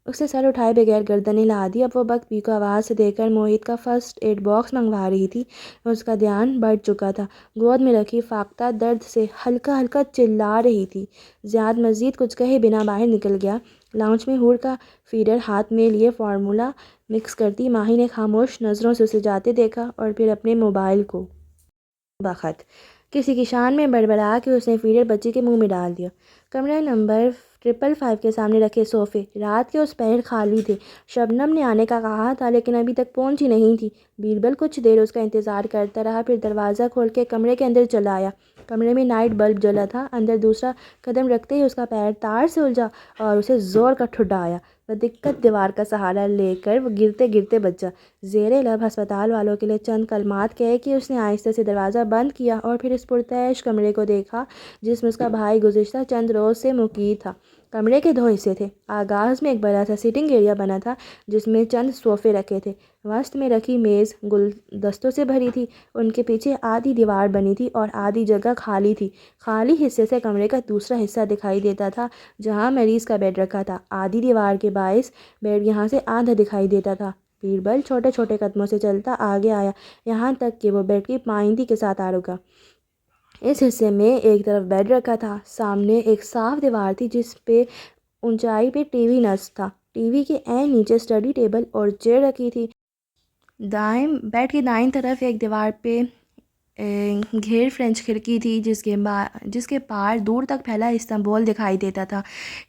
اس نے سر اٹھائے بغیر گردن ہلا دی۔ اب وہ بک کو آواز سے دیکھ کر موہت کا فرسٹ ایڈ باکس منگوا رہی تھی۔ اس کا دھیان بڑھ چکا تھا، گود میں رکھی فاختہ درد سے ہلکا ہلکا چلا رہی تھی۔ زیاد مزید کچھ کہے بنا باہر نکل گیا۔ لاؤنج میں ہور کا فیڈر ہاتھ میں لیے فارمولا مکس کرتی ماہی نے خاموش نظروں سے اسے جاتے دیکھا اور پھر اپنے موبائل کو بخت کسی کی شان میں بڑبڑا کے اس نے فیڈر بچی کے منہ میں ڈال دیا۔ کمرہ نمبر 555 کے سامنے رکھے صوفے رات کے اس پہر خالی تھے۔ شبنم نے آنے کا کہا تھا لیکن ابھی تک پہنچی نہیں تھی۔ بیربل کچھ دیر اس کا انتظار کرتا رہا، پھر دروازہ کھول کے کمرے کے اندر چلا آیا۔ کمرے میں نائٹ بلب جلا تھا۔ اندر دوسرا قدم رکھتے ہی اس کا پیر تار سے الجھا اور اسے زور کا ٹھڈا آیا۔ بدقت دیوار کا سہارا لے کر وہ گرتے گرتے بچا۔ زیر لب ہسپتال والوں کے لیے چند کلمات کہہ کے اس نے آہستہ سے دروازہ بند کیا اور پھر اس پرتعیش کمرے کو دیکھا جس میں اس کا بھائی گزشتہ چند روز سے مقیم تھا۔ کمرے کے 2 حصے تھے۔ آغاز میں ایک بڑا سا سٹنگ ایریا بنا تھا جس میں چند صوفے رکھے تھے۔ وسط میں رکھی میز گلدستوں سے بھری تھی۔ ان کے پیچھے آدھی دیوار بنی تھی اور آدھی جگہ خالی تھی۔ خالی حصے سے کمرے کا دوسرا حصہ دکھائی دیتا تھا جہاں مریض کا بیڈ رکھا تھا۔ آدھی دیوار کے باعث بیڈ یہاں سے آدھا دکھائی دیتا تھا۔ بیربل چھوٹے چھوٹے قدموں سے چلتا آگے آیا یہاں تک کہ وہ بیڈ کی پائندی کے ساتھ آ رکا۔ اس حصے میں ایک طرف بیڈ رکھا تھا، سامنے ایک صاف دیوار تھی جس پہ اونچائی پہ ٹی وی نصب تھا۔ ٹی وی کے عین نیچے اسٹڈی ٹیبل اور چیئر رکھی تھی۔ بیڈ کے دائیں طرف ایک دیوار پہ گھیر فرنچ کھڑکی تھی جس کے پار دور تک پھیلا استنبول دکھائی دیتا تھا۔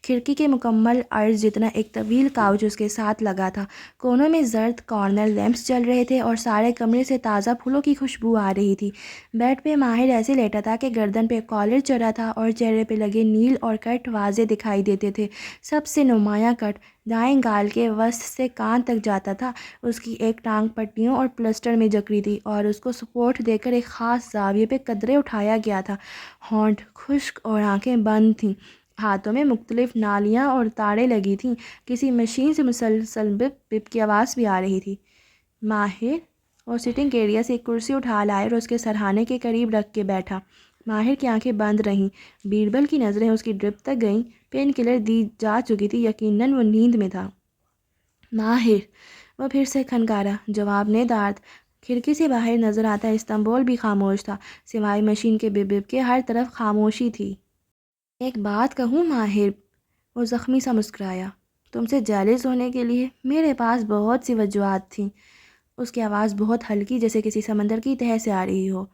کھڑکی کے مکمل عرض جتنا ایک طویل کاؤچ اس کے ساتھ لگا تھا۔ کونوں میں زرد کارنر لیمپس جل رہے تھے اور سارے کمرے سے تازہ پھولوں کی خوشبو آ رہی تھی۔ بیڈ پہ ماہر ایسے لیٹا تھا کہ گردن پہ کالر چڑھا تھا اور چہرے پہ لگے نیل اور کٹ واضح دکھائی دیتے تھے۔ سب سے نمایاں کٹ دائیں گال کے وسط سے کان تک جاتا تھا۔ اس کی ایک ٹانگ پٹیوں اور پلسٹر میں جکڑی تھی اور اس کو سپورٹ دے کر ایک خاص زاویے پہ قدرے اٹھایا گیا تھا۔ ہونٹ خشک اور آنکھیں بند تھیں۔ ہاتھوں میں مختلف نالیاں اور تاریں لگی تھیں۔ کسی مشین سے مسلسل بپ بپ کی آواز بھی آ رہی تھی۔ ماہر اور سٹنگ ایریا سے ایک کرسی اٹھا لائے اور اس کے سرہانے کے قریب رکھ کے بیٹھا۔ ماہر کی آنکھیں بند رہیں۔ بیربل کی نظریں اس کی ڈرپ تک گئیں۔ پین کلر دی جا چکی تھی، یقیناً وہ نیند میں تھا۔ ماہر، وہ پھر سے کھنکارا۔ جواب ندارد۔ کھڑکی سے باہر نظر آتا استنبول بھی خاموش تھا، سوائے مشین کے بپ بپ کے ہر طرف خاموشی تھی۔ ایک بات کہوں ماہر، وہ زخمی سا مسکرایا، تم سے جیلس ہونے کے لیے میرے پاس بہت سی وجوہات تھیں۔ اس کی آواز بہت ہلکی، جیسے کسی سمندر کی تہہ سے آ رہی ہو۔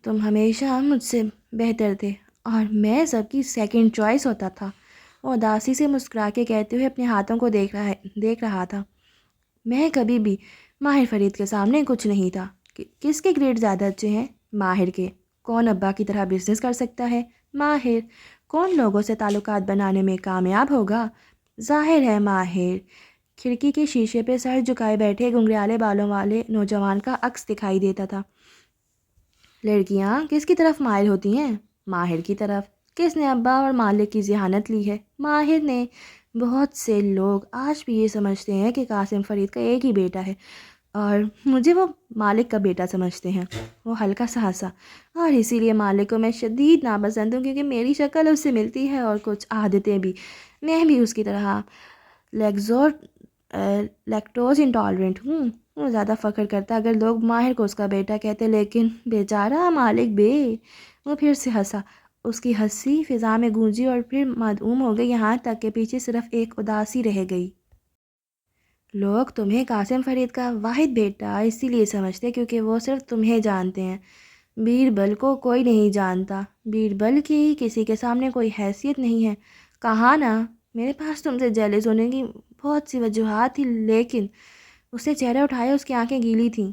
تم ہمیشہ مجھ سے بہتر تھے اور میں سب کی سیکنڈ چوائس ہوتا تھا۔ وہ اداسی سے مسکرا کے کہتے ہوئے اپنے ہاتھوں کو دیکھ رہا تھا۔ میں کبھی بھی ماہر فرید کے سامنے کچھ نہیں تھا۔ کس کے گریڈ زیادہ اچھے ہیں؟ ماہر کے۔ کون ابا کی طرح بزنس کر سکتا ہے؟ ماہر۔ کون لوگوں سے تعلقات بنانے میں کامیاب ہوگا؟ ظاہر ہے ماہر۔ کھڑکی کے شیشے پہ سر جھکائے بیٹھے گھنگریالے بالوں والے نوجوان کا عکس دکھائی دیتا تھا۔ لڑکیاں کس کی طرف مائل ہوتی ہیں؟ ماہر کی طرف۔ کس نے ابا اور مالک کی ذہانت لی ہے؟ ماہر نے۔ بہت سے لوگ آج بھی یہ سمجھتے ہیں کہ قاسم فرید کا ایک ہی بیٹا ہے اور مجھے وہ مالک کا بیٹا سمجھتے ہیں۔ وہ ہلکا سا ہنسا۔ اور اسی لیے مالک کو میں شدید ناپسند ہوں، کیونکہ میری شکل اس سے ملتی ہے اور کچھ عادتیں بھی۔ میں بھی اس کی طرح لیکٹوز انٹالرنٹ ہوں۔ وہ زیادہ فخر کرتا اگر لوگ ماہر کو اس کا بیٹا کہتے، لیکن بیچارہ مالک بے۔ وہ پھر سے ہنسا۔ اس کی ہنسی فضا میں گونجی اور پھر معدوم ہو گئی، یہاں تک کہ پیچھے صرف ایک اداسی رہ گئی۔ لوگ تمہیں قاسم فرید کا واحد بیٹا اسی لیے سمجھتے کیونکہ وہ صرف تمہیں جانتے ہیں۔ بیربل کو کوئی نہیں جانتا۔ بیربل کی کسی کے سامنے کوئی حیثیت نہیں ہے۔ کہا نا، میرے پاس تم سے جیلس ہونے کی بہت سی وجوہات تھیں، لیکن اس نے چہرہ اٹھایا، اس کی آنکھیں گیلی تھیں۔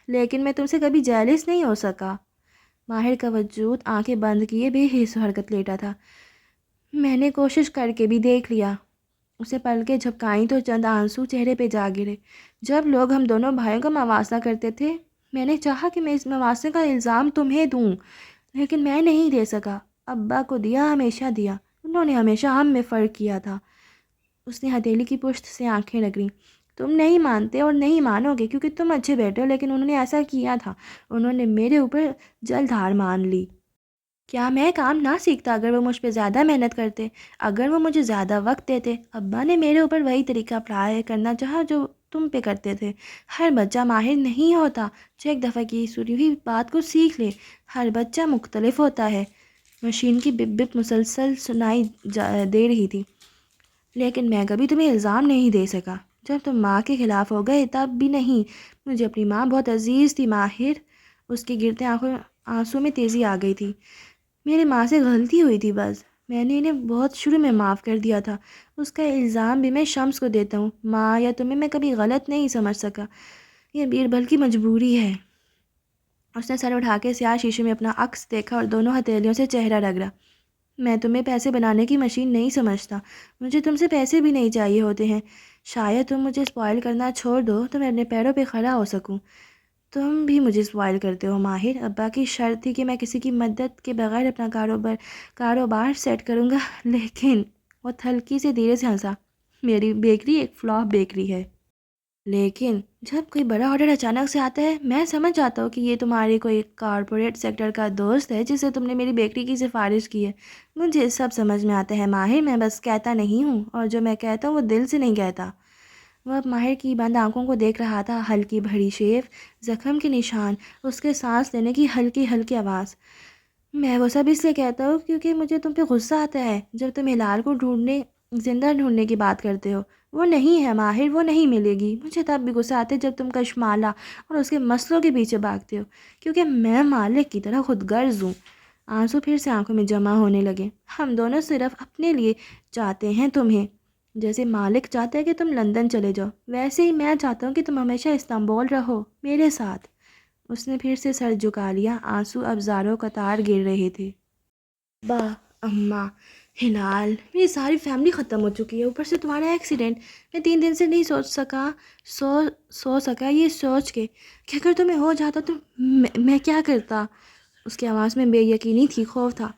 لیکن میں تم سے کبھی جیلس نہیں ہو سکا۔ ماہر کا وجود آنکھیں بند کیے بے حس حرکت لیٹا تھا۔ میں نے کوشش کر کے بھی دیکھ لیا۔ اسے پلکیں جھپکائیں تو چند آنسو چہرے پہ جا گرے۔ جب لوگ ہم دونوں بھائیوں کا موازنہ کرتے تھے، میں نے چاہا کہ میں اس موازنے کا الزام تمہیں دوں، لیکن میں نہیں دے سکا۔ ابا کو دیا، ہمیشہ دیا۔ انہوں نے ہمیشہ ہم میں فرق کیا تھا۔ اس نے ہتھیلی کی پشت سے آنکھیں رگڑیں۔ تم نہیں مانتے اور نہیں مانو گے کیونکہ تم اچھے بیٹے ہو، لیکن انہوں نے ایسا کیا تھا۔ انہوں نے میرے اوپر جلد ہار مان لی۔ کیا میں کام نہ سیکھتا اگر وہ مجھ پہ زیادہ محنت کرتے، اگر وہ مجھے زیادہ وقت دیتے؟ ابا نے میرے اوپر وہی طریقہ اپلائی کرنا چاہا جو تم پہ کرتے تھے۔ ہر بچہ ماہر نہیں ہوتا۔ جو ایک دفعہ کی سنی ہوئی بات کو سیکھ لے، ہر بچہ مختلف ہوتا ہے۔ مشین کی بپ بپ مسلسل سنائی دے رہی تھی۔ لیکن میں کبھی تمہیں الزام نہیں دے سکا۔ جب تم ماں کے خلاف ہو گئے تب بھی نہیں۔ مجھے اپنی ماں بہت عزیز تھی ماہر۔ اس کی گرتے آنسوں میں تیزی آ گئی تھی۔ میری ماں سے غلطی ہوئی تھی بس۔ میں نے انہیں بہت شروع میں معاف کر دیا تھا۔ اس کا الزام بھی میں شمس کو دیتا ہوں۔ ماں یا تمہیں میں کبھی غلط نہیں سمجھ سکا۔ یہ بیربل کی مجبوری ہے۔ اس نے سر اٹھا کے سیاہ شیشے میں اپنا عکس دیکھا اور دونوں ہتھیلیوں سے چہرہ رگڑا۔ میں تمہیں پیسے بنانے کی مشین نہیں سمجھتا۔ مجھے تم سے پیسے بھی نہیں چاہیے ہوتے ہیں۔ شاید تم مجھے اسپوائل کرنا چھوڑ دو تو میں اپنے پیروں پہ کھڑا ہو سکوں۔ تم بھی مجھے اسپوائل کرتے ہو ماہر۔ ابا کی شرط تھی کہ میں کسی کی مدد کے بغیر اپنا کاروبار سیٹ کروں گا، لیکن وہ ہلکی سے دھیرے سے ہنسا۔ میری بیکری ایک فلاپ بیکری ہے، لیکن جب کوئی بڑا آرڈر اچانک سے آتا ہے، میں سمجھ جاتا ہوں کہ یہ تمہارے کوئی کارپوریٹ سیکٹر کا دوست ہے جسے تم نے میری بیکری کی سفارش کی ہے۔ مجھے سب سمجھ میں آتا ہے ماہر، میں بس کہتا نہیں ہوں، اور جو میں کہتا ہوں وہ دل سے نہیں کہتا۔ وہ اب ماہر کی بند آنکھوں کو دیکھ رہا تھا۔ ہلکی بھری شیف، زخم کے نشان، اس کے سانس لینے کی ہلکی ہلکی آواز۔ میں وہ سب اس لیے کہتا ہوں کیونکہ مجھے تم پہ غصہ آتا ہے۔ جب تم ہلال کو ڈھونڈنے زندہ ڈھونڈنے کی بات کرتے ہو، وہ نہیں ہے ماہر، وہ نہیں ملے گی۔ مجھے تب بھی غصہ آتے جب تم کشمالہ اور اس کے مسئلوں کے پیچھے بھاگتے ہو، کیونکہ میں مالک کی طرح خود غرض ہوں۔ آنسو پھر سے آنکھوں میں جمع ہونے لگے۔ ہم دونوں صرف اپنے لیے چاہتے ہیں تمہیں، جیسے مالک چاہتا ہے کہ تم لندن چلے جاؤ، ویسے ہی میں چاہتا ہوں کہ تم ہمیشہ استنبول رہو میرے ساتھ۔ اس نے پھر سے سر جھکا لیا، آنسو اب زاروں قطار گر رہے تھے۔ با، اماں، ہلال، میری ساری فیملی ختم ہو چکی ہے، اوپر سے تمہارا ایکسیڈنٹ۔ میں 3 دن سے نہیں سو سکا یہ سوچ کے کہ اگر تمہیں ہو جاتا تو میں کیا کرتا۔ اس کی آواز میں بے یقینی تھی، خوف تھا۔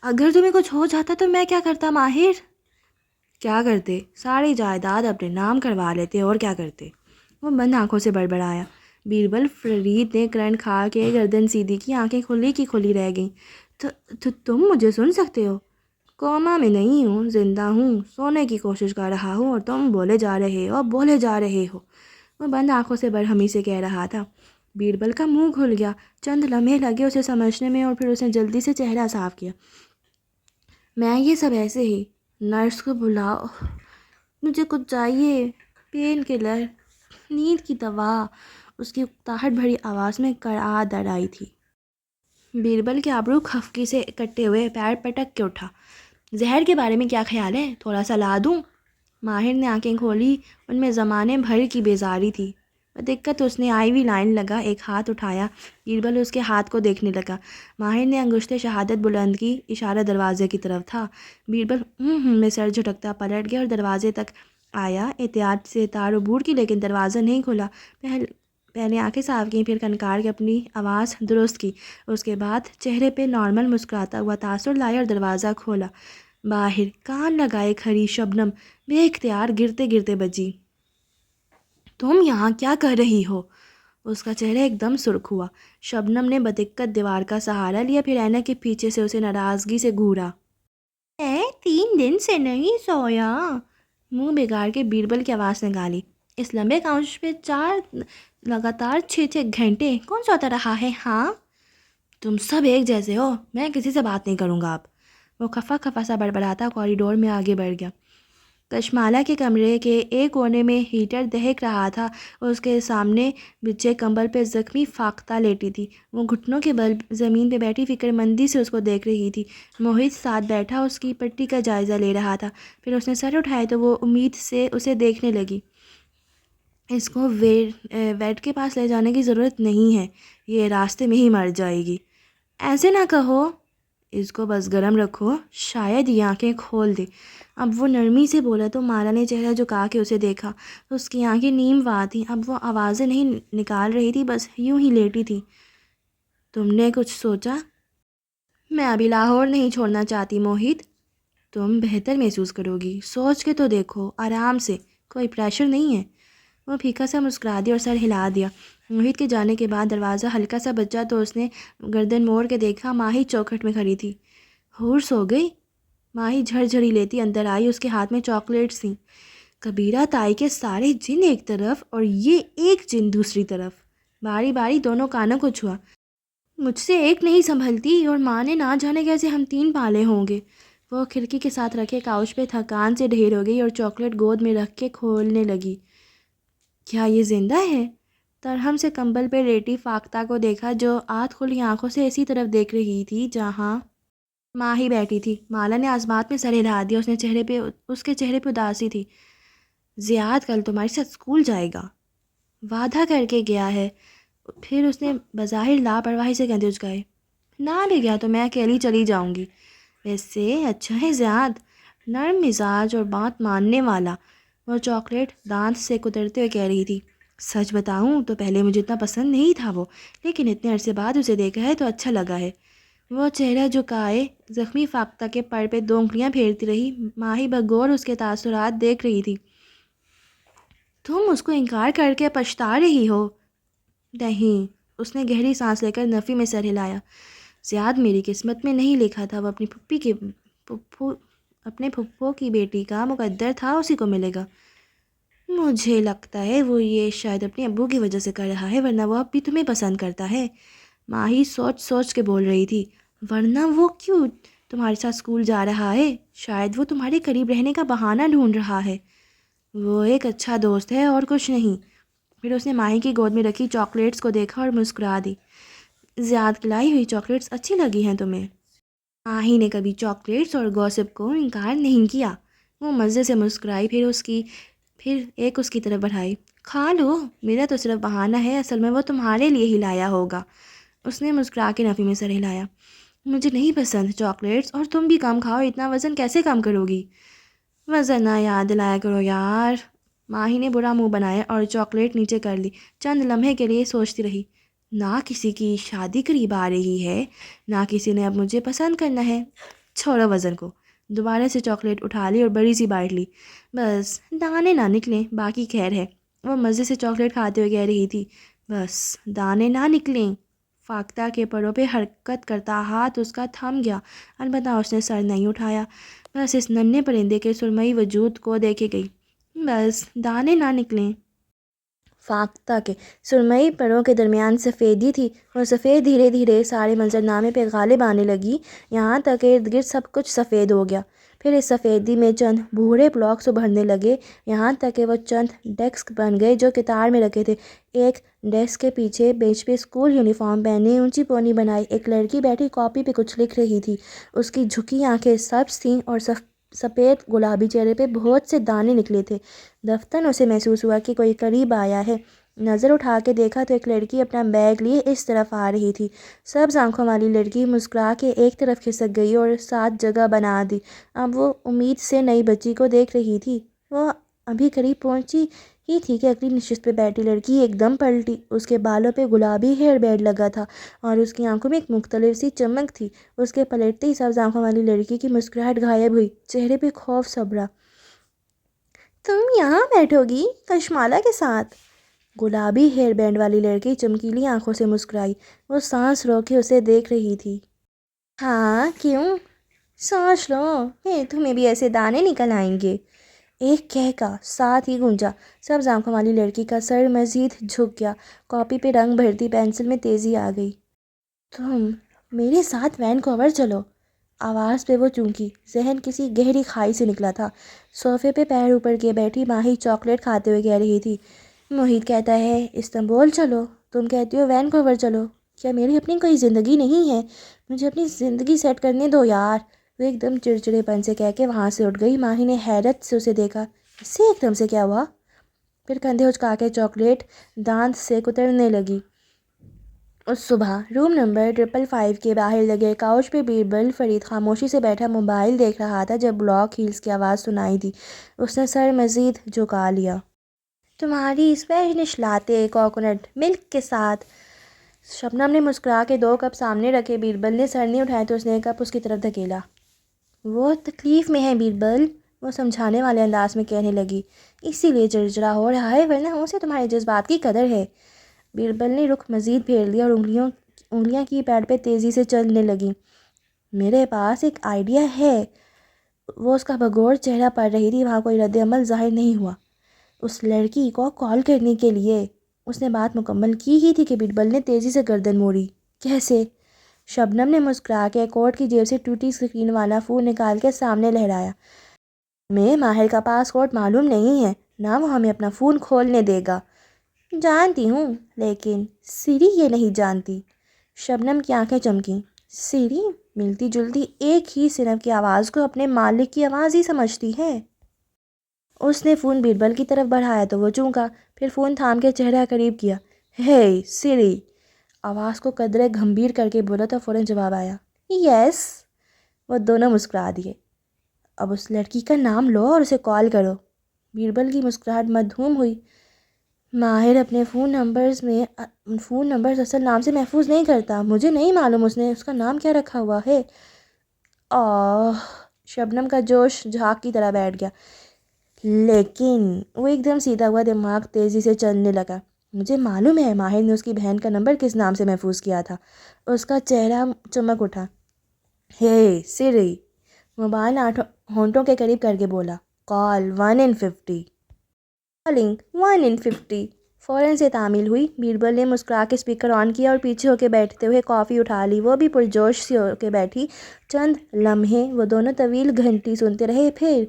اگر تمہیں کچھ ہو جاتا تو میں کیا کرتا ماہر؟ کیا کرتے؟ ساری جائیداد اپنے نام کروا لیتے، اور کیا کرتے؟ وہ بند آنکھوں سے بڑبڑایا۔ بیربل فرید نے کرنٹ کھا کے گردن سیدھی کی، آنکھیں کھلی کی کھلی رہ گئیں۔ تو تم مجھے سن سکتے ہو؟ کوما میں نہیں ہوں، زندہ ہوں، سونے کی کوشش کر رہا ہوں، اور تم بولے جا رہے ہو۔ وہ بند آنکھوں سے برہمی سے کہہ رہا تھا۔ بیربل کا منہ کھل گیا۔ چند لمحے لگے اسے سمجھنے میں، اور پھر اس نے جلدی سے چہرہ صاف کیا۔ میں یہ سب ایسے ہی، نرس کو بلاؤ، مجھے کچھ چاہیے، پین کلر، نیند کی دوا۔ اس کی اکتاہٹ بھری آواز میں کڑا در آئی تھی۔ بیربل کے ابرو خفگی سے کٹے ہوئے پیر پٹک کے اٹھا۔ زہر کے بارے میں کیا خیال ہے؟ تھوڑا سا لا دوں؟ ماہر نے آنکھیں کھولی، ان میں زمانے بھر کی بیزاری تھی۔ بدقت اس نے آئی وی لائن لگا ایک ہاتھ اٹھایا۔ بیربل اس کے ہاتھ کو دیکھنے لگا۔ ماہر نے انگشت شہادت بلند کی، اشارہ دروازے کی طرف تھا۔ بیربل میں سر جھٹکتا پلٹ گیا اور دروازے تک آیا۔ احتیاط سے تار عبور کی، لیکن دروازہ نہیں کھلا۔ پہلے آنکھیں صاف کیں، پھر کنکار کے اپنی آواز درست کی، اس کے بعد چہرے پہ نارمل مسکراتا ہوا تاثر لایا اور دروازہ کھولا۔ باہر کان لگائے کھڑی شبنم بے اختیار گرتے گرتے بجی۔ تم یہاں کیا کر رہی ہو؟ اس کا چہرہ ایک دم سرخ ہوا۔ شبنم نے بدقت دیوار کا سہارا لیا، پھر اینک کے پیچھے سے اسے ناراضگی سے گھورا۔ 3 دن سے نہیں سویا؟ منہ بگاڑ کے بیربل کی آواز نکالی۔ اس لمبے کاؤنٹ پہ 4 لگاتار 6 گھنٹے کون سوتا رہا ہے؟ ہاں، تم سب ایک جیسے ہو، میں کسی سے بات نہیں کروں گا اب۔ وہ خفا خفا سا بڑبڑاتا کوریڈور میں آگے بڑھ گیا۔ کشمالہ کے کمرے کے ایک کونے میں ہیٹر دہک رہا تھا، اس کے سامنے بچھے کمبل پہ زخمی فاختہ لیٹی تھی۔ وہ گھٹنوں کے بل زمین پہ بیٹھی فکر مندی سے اس کو دیکھ رہی تھی۔ موہت ساتھ بیٹھا اس کی پٹی کا جائزہ لے رہا تھا۔ پھر اس نے سر اٹھایا تو وہ امید سے اسے دیکھنے لگی۔ اس کو ویٹ کے پاس لے جانے کی ضرورت نہیں ہے، یہ راستے میں ہی مر جائے گی۔ ایسے نہ کہو، اس کو بس گرم رکھو، شاید یہ آنکھیں کھول دے۔ اب وہ نرمی سے بولا تو مالا نے چہرہ جھکا کے اسے دیکھا تو اس کی آنکھیں نیم وا تھیں۔ اب وہ آوازیں نہیں نکال رہی تھی، بس یوں ہی لیٹی تھی۔ تم نے کچھ سوچا؟ میں ابھی لاہور نہیں چھوڑنا چاہتی موہت، تم بہتر محسوس کرو گی، سوچ کے تو دیکھو، آرام سے، کوئی پریشر نہیں ہے۔ وہ پھیکا سا مسکرا دیا اور سر ہلا دیا۔ موہت کے جانے کے بعد دروازہ ہلکا سا بجا تو اس نے گردن موڑ کے دیکھا، ماہی چوکھٹ میں کھڑی تھی۔ ہور سو گئی؟ ماہی جھڑجھڑی لیتی اندر آئی، اس کے ہاتھ میں چاکلیٹس تھیں۔ کبیرہ تائی کے سارے جن ایک طرف اور یہ ایک جن دوسری طرف۔ باری باری دونوں کانوں کو چھوا۔ مجھ سے ایک نہیں سنبھلتی، اور ماں نے نہ جانے کیسے ہم 3 پالے ہوں گے۔ وہ کھڑکی کے ساتھ رکھے کاؤچ پہ تھکان سے ڈھیر ہو گئی اور چاکلیٹ گود میں رکھ کے کھولنے لگی۔ کیا یہ زندہ ہے؟ ترہم سے کمبل پہ لیٹی فاختہ کو دیکھا، جو آدھ کھلی آنکھوں سے اسی طرف دیکھ رہی تھی جہاں ماہی بیٹھی تھی۔ مالا نے آزمات میں سر ہلا دیا، اس کے چہرے پہ اداسی تھی۔ زیاد کل تمہارے ساتھ اسکول جائے گا، وعدہ کر کے گیا ہے۔ پھر اس نے بظاہر لاپرواہی سے کندھے اچکائے۔ نہ بھی گیا تو میں اکیلی چلی جاؤں گی۔ ویسے اچھا ہے زیاد، نرم مزاج اور بات ماننے والا۔ وہ چاکلیٹ دانت سے کترتے ہوئے کہہ رہی تھی۔ سچ بتاؤں تو پہلے مجھے اتنا پسند نہیں تھا وہ، لیکن اتنے عرصے بعد اسے دیکھا ہے تو اچھا لگا ہے۔ وہ چہرہ جھکائے زخمی فاختہ کے پر پہ 2 انگلیاں پھیرتی رہی۔ ماہی بغور اس کے تاثرات دیکھ رہی تھی۔ تم اس کو انکار کر کے پچھتا رہی ہو؟ نہیں، اس نے گہری سانس لے کر نفی میں سر ہلایا۔ زیاد میری قسمت میں نہیں لکھا تھا، وہ اپنے پھپھو کی بیٹی کا مقدر تھا، اسی کو ملے گا۔ مجھے لگتا ہے وہ یہ شاید اپنے ابو کی وجہ سے کر رہا ہے، ورنہ وہ اب بھی تمہیں پسند کرتا ہے۔ ماہی سوچ سوچ کے بول رہی تھی۔ ورنہ وہ کیوں؟ تمہارے ساتھ اسکول جا رہا ہے، شاید وہ تمہارے قریب رہنے کا بہانہ ڈھونڈ رہا ہے۔ وہ ایک اچھا دوست ہے اور کچھ نہیں۔ پھر اس نے ماہی کی گود میں رکھی چاکلیٹس کو دیکھا اور مسکرا دی۔ زیاد کلائی ہوئی چاکلیٹس اچھی لگی ہیں تمہیں؟ ماہی نے کبھی چاکلیٹس اور گوسپ کو انکار نہیں کیا۔ وہ مزے سے مسکرائی، پھر ایک اس کی طرف بڑھائی۔ کھا لو، میرا تو صرف بہانہ ہے، اصل میں وہ تمہارے لیے ہی لایا ہوگا۔ اس نے مسکرا کے نفی میں سر ہلایا۔ مجھے نہیں پسند چاکلیٹس، اور تم بھی کم کھاؤ، اتنا وزن کیسے کم کرو گی؟ وزن نہ یاد دلایا کرو یار۔ ماہی نے برا منہ بنایا اور چاکلیٹ نیچے کر لی۔ چند لمحے کے لیے سوچتی رہی۔ نہ کسی کی شادی قریب آ رہی ہے، نہ کسی نے اب مجھے پسند کرنا ہے۔ چھوڑو وزن کو۔ دوبارہ سے چاکلیٹ اٹھا لی اور بڑی سی بائٹ لی۔ بس دانے نہ نکلیں، باقی خیر ہے۔ وہ مزے سے چاکلیٹ کھاتے ہوئے کہہ رہی تھی۔ بس دانے نہ نکلیں۔ فاختہ کے پروں پہ حرکت کرتا ہاتھ اس کا تھم گیا، البتہ اس نے سر نہیں اٹھایا، بس اس ننھے پرندے کے سرمئی وجود کو دیکھے گئی۔ بس دانے نہ نکلیں۔ فاختہ کے سرمئی پروں کے درمیان سفیدی تھی، اور سفید دھیرے دھیرے سارے منظرنامے پہ غالب آنے لگی، یہاں تک ارد گرد سب کچھ سفید ہو گیا۔ پھر اس سفیدی میں چند بھورے بلاکس ابھرنے لگے، یہاں تک کہ وہ چند ڈیسک بن گئے جو قطار میں رکھے تھے۔ ایک ڈیسک کے پیچھے بینچ پہ اسکول یونیفارم پہنے اونچی پونی بنائی ایک لڑکی بیٹھی کاپی پہ کچھ لکھ رہی تھی۔ اس کی جھکی آنکھیں سبز تھیں اور سفید گلابی چہرے پہ بہت سے دانے نکلے تھے۔ دفتن اسے محسوس ہوا کہ کوئی قریب آیا ہے۔ نظر اٹھا کے دیکھا تو ایک لڑکی اپنا بیگ لیے اس طرف آ رہی تھی۔ سبز آنکھوں والی لڑکی مسکرا کے ایک طرف کھسک گئی اور ساتھ جگہ بنا دی۔ اب وہ امید سے نئی بچی کو دیکھ رہی تھی۔ وہ ابھی قریب پہنچی ہی تھی کہ اگلی نشست پہ بیٹھی لڑکی ایک دم پلٹی۔ اس کے بالوں پہ گلابی ہیئر بینڈ لگا تھا اور اس کی آنکھوں میں ایک مختلف سی چمک تھی۔ اس کے پلٹتے ہی سبز آنکھوں والی لڑکی کی مسکراہٹ غائب ہوئی، چہرے پہ خوف سبرا۔ تم یہاں بیٹھو گی کشمالہ کے ساتھ؟ گلابی ہیئر بینڈ والی لڑکی چمکیلی آنکھوں سے مسکرائی۔ وہ سانس روکے اسے دیکھ رہی تھی۔ ہاں کیوں؟ سوچ لو، پھر تمہیں بھی ایسے دانے نکل آئیں گے۔ ایک کہکا ساتھ ہی گونجا۔ سبز آنکھوں والی لڑکی کا سر مزید جھک گیا، کاپی پہ رنگ بھرتی پینسل میں تیزی آ گئی۔ تم میرے ساتھ وینکوور چلو۔ آواز پہ وہ چونکی، ذہن کسی گہری کھائی سے نکلا تھا۔ صوفے پہ پیر اوپر کیے بیٹھی ماہی چاکلیٹ کھاتے ہوئے کہہ رہی تھی۔ محیط کہتا ہے استنبول چلو، تم کہتی ہو وینکوور چلو۔ کیا میری اپنی کوئی زندگی نہیں ہے؟ مجھے اپنی زندگی سیٹ کرنے دو یار۔ وہ ایک دم چڑچڑے پن سے کہہ کے وہاں سے اٹھ گئی۔ ماہی نے حیرت سے اسے دیکھا۔ اس سے ایک دم سے کیا ہوا؟ پھر کندھے اچکا کے چاکلیٹ دانت سے کترنے لگی۔ اس صبح روم نمبر 555 کے باہر لگے کاؤچ پہ بیربل فرید خاموشی سے بیٹھا موبائل دیکھ رہا تھا جب بلاک ہیلز کی آواز سنائی دی۔ اس نے سر مزید جھکا لیا۔ تمہاری اسپینش لاتے کوکونٹ ملک کے ساتھ؟ شبنم نے مسکرا کے 2 کپ سامنے رکھے۔ بیربل نے سر نہیں اٹھایا تو اس نے ایک کپ اس کی طرف دھکیلا۔ وہ تکلیف میں ہے بیربل، وہ سمجھانے والے انداز میں کہنے لگی، اسی لیے چڑچڑا ہو رہا ہے، ورنہ اسے تمہارے جذبات کی قدر ہے۔ بیربل نے رخ مزید پھیر لیا اور انگلیاں کی پیڈ پہ تیزی سے چلنے لگیں۔ میرے پاس ایک آئیڈیا ہے۔ وہ اس کا بھگوڑ چہرہ پڑھ رہی تھی، وہاں کوئی رد عمل ظاہر نہیں ہوا۔ اس لڑکی کو کال کرنے کے لیے۔ اس نے بات مکمل کی ہی تھی کہ بیربل نے تیزی سے گردن موڑی۔ کیسے؟ شبنم نے مسکرا کے کوٹ کی جیب سے ٹوٹی اسکرین والا فون نکال کے سامنے لہرایا۔ ہمیں ماہر کا پاسورڈ معلوم نہیں ہے، نہ وہ ہمیں اپنا فون کھولنے دے گا۔ جانتی ہوں، لیکن سری یہ نہیں جانتی۔ شبنم کی آنکھیں چمکیں۔ سری ملتی جلتی ایک ہی صنف کی آواز کو اپنے مالک کی آواز ہی سمجھتی ہے۔ اس نے فون بیربل کی طرف بڑھایا تو وہ چونکا، پھر فون تھام کے چہرہ قریب کیا۔ ہے سری، آواز کو قدرے گھمبیر کر کے بولا تو فوراً جواب آیا۔ یس۔ وہ دونوں مسکرا دیے۔ اب اس لڑکی کا نام لو اور اسے کال کرو۔ بیربل کی مسکراہٹ مدھوم ہوئی۔ ماہر اپنے فون نمبرز اصل نام سے محفوظ نہیں کرتا، مجھے نہیں معلوم اس نے اس کا نام کیا رکھا ہوا ہے۔ شبنم کا جوش جھاگ کی طرح بیٹھ گیا۔ لیکن وہ ایک دم سیدھا ہوا دماغ تیزی سے چلنے لگا۔ مجھے معلوم ہے ماہر نے اس کی بہن کا نمبر کس نام سے محفوظ کیا تھا۔ اس کا چہرہ چمک اٹھا۔ ہے سری، موبائل ہونٹوں کے قریب کر کے بولا، کال 1 in 50۔ Calling 1 in 50۔ فوراً سے تعمیل ہوئی۔ بیربل نے مسکرا کے اسپیکر آن کیا اور پیچھے ہو کے بیٹھتے ہوئے کافی اٹھا لی۔ وہ بھی پرجوش سی ہو کے بیٹھی۔ چند لمحے وہ دونوں طویل گھنٹی سنتے رہے، پھر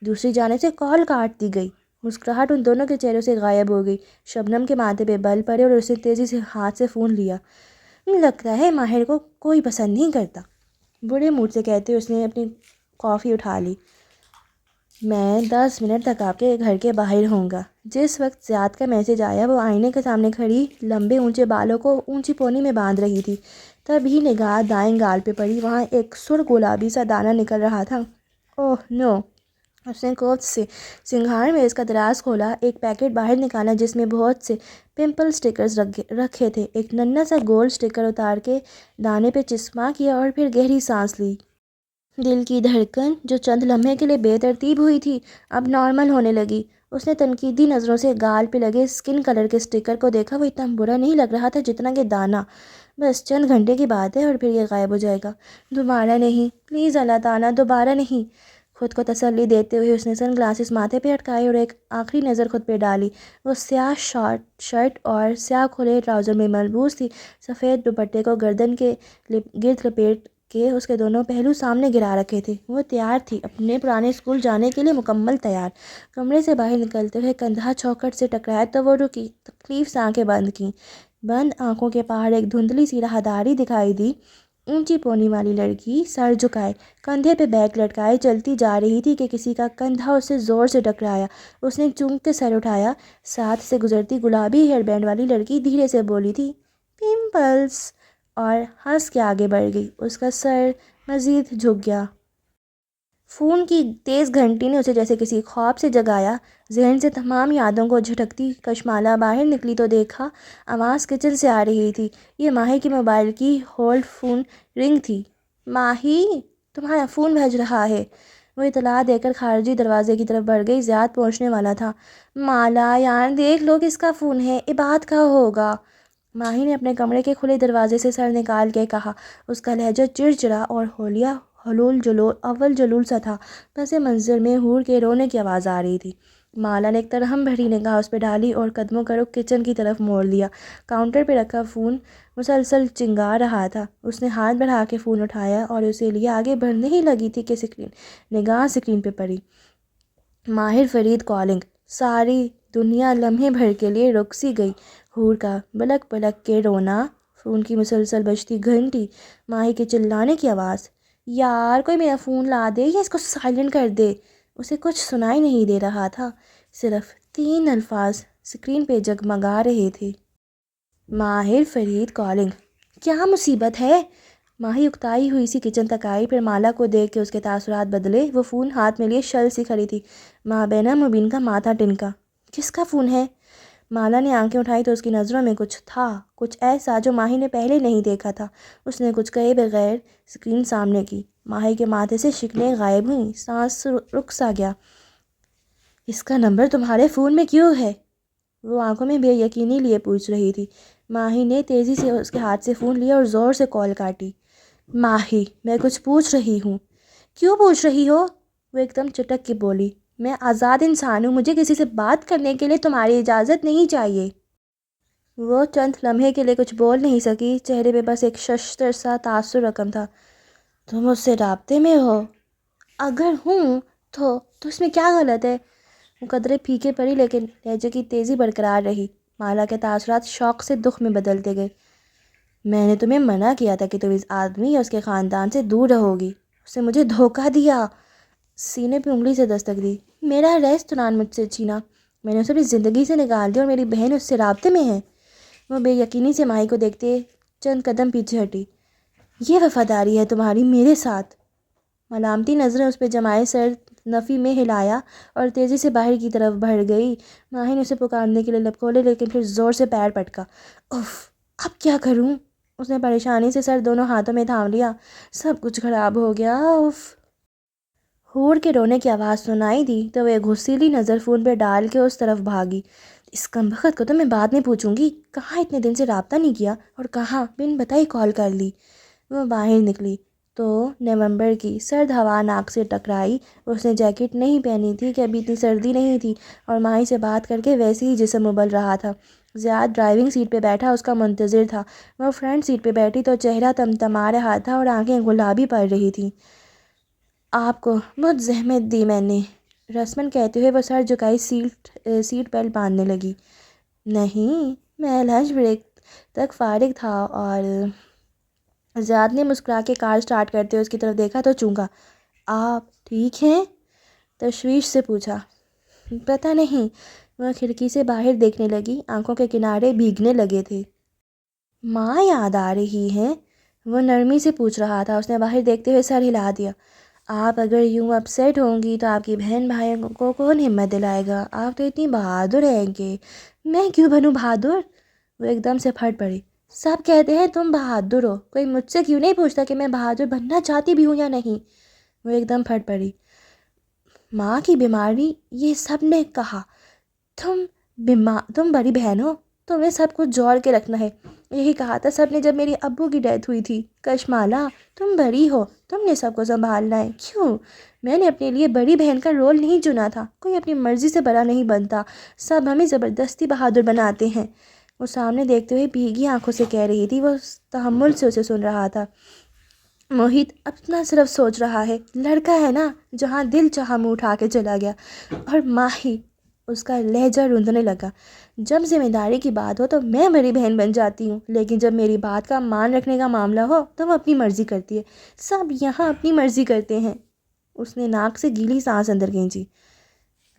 دوسری جانب سے کال کاٹ دی گئی۔ مسکراہٹ ان دونوں کے چہروں سے غائب ہو گئی۔ شبنم کے ماتھے پہ بل پڑے اور اس نے تیزی سے ہاتھ سے فون لیا۔ لگتا ہے ماہر کو کوئی پسند نہیں کرتا، برے موڈ سے کہتے ہوئے اس نے اپنی کافی اٹھا لی۔ میں 10 منٹ تک آپ کے گھر کے باہر ہوں گا۔ جس وقت زیاد کا میسج آیا وہ آئینے کے سامنے کھڑی لمبے اونچے بالوں کو اونچی پونی میں باندھ رہی تھی۔ تبھی نگاہ دائیں گال پہ پڑی، وہاں ایک سرخ گلابی سا دانہ نکل رہا تھا۔ اوہ نو! اس نے کوفت سے سنگھار میں اس کا دراز کھولا، ایک پیکٹ باہر نکالا جس میں بہت سے پمپل سٹکرز رکھے تھے۔ ایک ننھا سا گولڈ سٹکر اتار کے دانے پہ چسپاں کیا اور پھر گہری سانس لی۔ دل کی دھڑکن جو چند لمحے کے لیے بے ترتیب ہوئی تھی اب نارمل ہونے لگی۔ اس نے تنقیدی نظروں سے گال پہ لگے اسکن کلر کے سٹکر کو دیکھا، وہ اتنا برا نہیں لگ رہا تھا جتنا کہ دانہ۔ بس چند گھنٹے کی بات ہے اور پھر یہ غائب ہو جائے گا۔ دوبارہ نہیں، پلیز اللہ تعالیٰ، دوبارہ نہیں۔ خود کو تسلی دیتے ہوئے اس نے سن گلاسز ماتھے پہ اٹکائے اور ایک آخری نظر خود پہ ڈالی۔ وہ سیاہ شرٹ اور سیاہ کھلے ٹراؤزر میں ملبوس تھی، سفید دوپٹے کو گردن کے گرد لپیٹ کے اس کے دونوں پہلو سامنے گرا رکھے تھے۔ وہ تیار تھی، اپنے پرانے اسکول جانے کے لیے مکمل تیار۔ کمرے سے باہر نکلتے ہوئے کندھا چوکھٹ سے ٹکرایا تو وہ رکی، تکلیف سے آنکھیں بند کیں۔ بند آنکھوں کے پار ایک دھندلی سی راہداری دکھائی دی۔ اونچی پونی والی لڑکی سر جھکائے، کندھے پہ بیگ لٹکائے چلتی جا رہی تھی کہ کسی کا کندھا اس سے زور سے ٹکرایا۔ اس نے چونک کے سر اٹھایا۔ ساتھ سے گزرتی گلابی ہیئر بینڈ والی لڑکی دھیرے سے بولی تھی، پمپلز، اور ہنس کے آگے بڑھ گئی۔ اس کا سر مزید جھک گیا۔ فون کی تیز گھنٹی نے اسے جیسے کسی خواب سے جگایا۔ ذہن سے تمام یادوں کو جھٹکتی کشمالہ باہر نکلی تو دیکھا آواز کچن سے آ رہی تھی۔ یہ ماہی کے موبائل کی ہولڈ فون رنگ تھی۔ ماہی، تمہارا فون بج رہا ہے۔ وہ اطلاع دے کر خارجی دروازے کی طرف بڑھ گئی۔ زیاد پہنچنے والا تھا۔ مالا یار دیکھ لو کس کا فون ہے، عباد کا ہوگا۔ ماہی نے اپنے کمرے کے کھلے دروازے سے سر نکال کے کہا۔ اس کا لہجہ چڑچڑا اور حلیہ اول جلول سا تھا۔ پس منظر میں حور کے رونے کی آواز آ رہی تھی۔ مالا نے ایک ترہم بھری نگاہ اس پہ ڈالی اور قدموں کا رخ کچن کی طرف موڑ لیا۔ کاؤنٹر پہ رکھا فون مسلسل چنگا رہا تھا۔ اس نے ہاتھ بڑھا کے فون اٹھایا اور اسے لیے آگے بڑھنے ہی لگی تھی کہ نگاہ سکرین پہ پڑی۔ ماہر فرید کالنگ۔ ساری دنیا لمحے بھر کے لیے رک سی گئی۔ حور کا بلک بلک کے رونا، فون کی مسلسل بجتی گھنٹی، ماہی کے چلانے کی آواز۔ یار کوئی میرا فون لا دے یا اس کو سائلنٹ کر دے۔ اسے کچھ سنائی نہیں دے رہا تھا، صرف 3 الفاظ سکرین پہ جگمگا رہے تھے۔ ماہر فرید کالنگ۔ کیا مصیبت ہے؟ ماہی اکتائی ہوئی سی کچن تک آئی، پھر مالا کو دیکھ کے اس کے تاثرات بدلے۔ وہ فون ہاتھ میں لیے شل سی کھڑی تھی۔ مابینہ مبین کا ماتھا ٹنکا۔ کس کا فون ہے؟ مالا نے آنکھیں اٹھائی تو اس کی نظروں میں کچھ تھا، کچھ ایسا جو ماہی نے پہلے نہیں دیکھا تھا۔ اس نے کچھ کہے بغیر سکرین سامنے کی۔ ماہی کے ماتھے سے شکلیں غائب ہوئیں، سانس رک سا گیا۔ اس کا نمبر تمہارے فون میں کیوں ہے؟ وہ آنکھوں میں بے یقینی لیے پوچھ رہی تھی۔ ماہی نے تیزی سے اس کے ہاتھ سے فون لیا اور زور سے کال کاٹی۔ ماہی، میں کچھ پوچھ رہی ہوں۔ کیوں پوچھ رہی ہو؟ وہ ایک دم چٹک کے بولی۔ میں آزاد انسان ہوں، مجھے کسی سے بات کرنے کے لیے تمہاری اجازت نہیں چاہیے۔ وہ چند لمحے کے لیے کچھ بول نہیں سکی، چہرے پہ بس ایک ششدر سا تاثر رقم تھا۔ تم اس سے رابطے میں ہو؟ اگر ہوں تو اس میں کیا غلط ہے؟ وہ قدرے پھیکے پڑی لیکن لہجے کی تیزی برقرار رہی۔ مالا کے تاثرات شوق سے دکھ میں بدلتے گئے۔ میں نے تمہیں منع کیا تھا کہ تم اس آدمی یا اس کے خاندان سے دور رہو گی۔ اس نے مجھے دھوکہ دیا۔ سینے پہ انگلی سے دستک دی۔ میرا ریستوران مجھ سے چھینا، میں نے اسے اپنی زندگی سے نکال دیا اور میری بہن اس سے رابطے میں ہے۔ وہ بے یقینی سے ماہی کو دیکھتے چند قدم پیچھے ہٹی۔ یہ وفاداری ہے تمہاری میرے ساتھ؟ ملامتی نظریں اس پہ جمائے سر نفی میں ہلایا اور تیزی سے باہر کی طرف بڑھ گئی۔ ماہی نے اسے پکارنے کے لیے لب کھولے لیکن پھر زور سے پیر پٹکا۔ اف، اب کیا کروں؟ اس نے پریشانی سے سر دونوں ہاتھوں میں تھام لیا۔ سب کچھ خراب ہو گیا، اف۔ حور کے رونے کی آواز سنائی دی تو وہ ایک غصیلی نظر فون پہ ڈال کے اس طرف بھاگی۔ اس کمبخت کو تو میں بعد میں پوچھوں گی، کہاں اتنے دن سے رابطہ نہیں کیا اور کہاں بن بتائی کال کر لی۔ وہ باہر نکلی۔ تو نومبر کی سرد ہوا ناک سے ٹکرائی۔ اس نے جیکٹ نہیں پہنی تھی کہ ابھی اتنی سردی نہیں تھی، اور ماہی سے بات کر کے ویسے ہی جسم ابل رہا تھا۔ زیاد ڈرائیونگ سیٹ پہ بیٹھا اس کا منتظر تھا۔ وہ فرنٹ سیٹ پہ بیٹھی تو چہرہ تمتما رہا تھا اور آنکھیں گلابی پڑ رہی تھیں۔ آپ کو بہت زحمت دی میں نے، رسمن کہتے ہوئے وہ سر جھکائی سیٹ بیلٹ باندھنے لگی۔ نہیں، میں لنچ بریک تک فارغ تھا۔ اور زیاد نے مسکرا کے کار سٹارٹ کرتے ہوئے اس کی طرف دیکھا تو چونکا۔ آپ ٹھیک ہیں؟ تشویش سے پوچھا۔ پتہ نہیں۔ وہ کھڑکی سے باہر دیکھنے لگی، آنکھوں کے کنارے بھیگنے لگے تھے۔ ماں یاد آ رہی ہیں؟ وہ نرمی سے پوچھ رہا تھا۔ اس نے باہر دیکھتے ہوئے سر ہلا دیا۔ آپ اگر یوں اپسیٹ ہوں گی تو آپ کی بہن بھائیوں کو کون ہمت دلائے گا؟ آپ تو اتنی بہادر ہیں کہ… میں کیوں بنوں بہادر؟ وہ ایک دم سے پھٹ پڑی۔ سب کہتے ہیں تم بہادر ہو، کوئی مجھ سے کیوں نہیں پوچھتا کہ میں بہادر بننا چاہتی بھی ہوں یا نہیں؟ وہ ایک دم پھٹ پڑی۔ ماں کی بیماری، یہ سب نے کہا۔ تم بڑی بہن ہو، تمہیں سب کچھ جوڑ کے رکھنا ہے، یہی کہا تھا سب نے جب میری ابو کی ڈیتھ ہوئی تھی۔ کشمالا، تم بڑی ہو، تم نے سب کو سنبھالنا ہے۔ کیوں؟ میں نے اپنے لیے بڑی بہن کا رول نہیں چنا تھا۔ کوئی اپنی مرضی سے بڑا نہیں بنتا، سب ہمیں زبردستی بہادر بناتے ہیں۔ وہ سامنے دیکھتے ہوئے بھیگی آنکھوں سے کہہ رہی تھی۔ وہ تحمل سے اسے سن رہا تھا۔ موہت اپنا صرف سوچ رہا ہے، لڑکا ہے نا، جہاں دل چاہا منہ اٹھا کے چلا گیا۔ اور ماہی، اس کا لہجہ روندنے لگا، جب ذمہ داری کی بات ہو تو میں بڑی بہن بن جاتی ہوں، لیکن جب میری بات کا مان رکھنے کا معاملہ ہو تو وہ اپنی مرضی کرتی ہے۔ سب یہاں اپنی مرضی کرتے ہیں۔ اس نے ناک سے گیلی سانس اندر کھینچی۔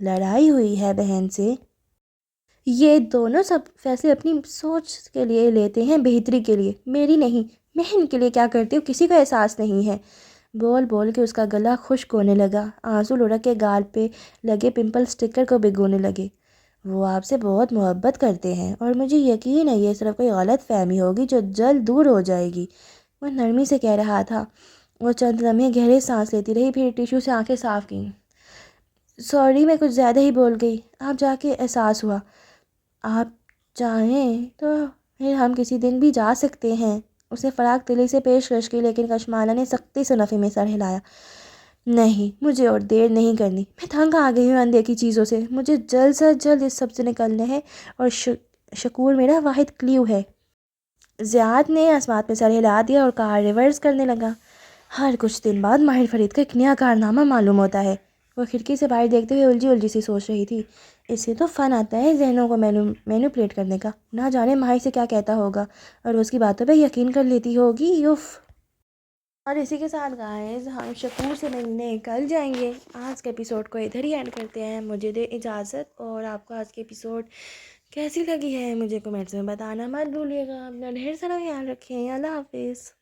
لڑائی ہوئی ہے بہن سے؟ یہ دونوں سب فیصلے اپنی سوچ کے لیے لیتے ہیں، بہتری کے لیے، میری نہیں۔ میں ان کے لیے کیا کرتی ہوں کسی کا احساس نہیں ہے۔ بول بول کے اس کا گلا خشک ہونے لگا، آنسو لڑک کے گال پہ لگے پمپل سٹکر کو بھگونے لگے۔ وہ آپ سے بہت محبت کرتے ہیں، اور مجھے یقین ہے یہ صرف کوئی غلط فہمی ہوگی جو جلد دور ہو جائے گی، وہ نرمی سے کہہ رہا تھا۔ وہ چند لمحے گہرے سانس لیتی رہی، پھر ٹیشو سے آنکھیں صاف کیں۔ سوری، میں کچھ زیادہ ہی بول گئی۔ آپ جا کے احساس ہوا۔ آپ چاہیں تو پھر ہم کسی دن بھی جا سکتے ہیں، اس نے فراق دلی سے پیشکش کی، لیکن کشمالہ نے سختی سے نفی میں سر ہلایا۔ نہیں، مجھے اور دیر نہیں کرنی، میں تنگ آ گئی ہوں اندیکھی چیزوں سے، مجھے جلد سے جلد اس سب سے نکلنا ہے، اور شکور میرا واحد کلیو ہے۔ زیاد نے اسمات میں سر ہلا دیا اور کار ریورس کرنے لگا۔ ہر کچھ دن بعد ماہر فرید کا ایک نیا کارنامہ معلوم ہوتا ہے۔ وہ کھڑکی سے باہر دیکھتے ہوئے الجھی الجھی سی سوچ رہی تھی۔ اس سے تو فن آتا ہے ذہنوں کو مینوپلیٹ کرنے کا، نہ جانے ماہر سے کیا کہتا ہوگا، اور اس کی باتوں پہ یقین کر لیتی ہوگی۔ یوف۔ اور اسی کے ساتھ گائز ہم شکور سے ملنے کل جائیں گے۔ آج کے ایپیسوڈ کو ادھر ہی اینڈ کرتے ہیں، مجھے دے اجازت۔ اور آپ کو آج کے ایپیسوڈ کیسی لگی ہے مجھے کمنٹس میں بتانا مت بھولیے گا۔ اپنا ڈھیر سارا خیال رکھیں۔ اللہ حافظ۔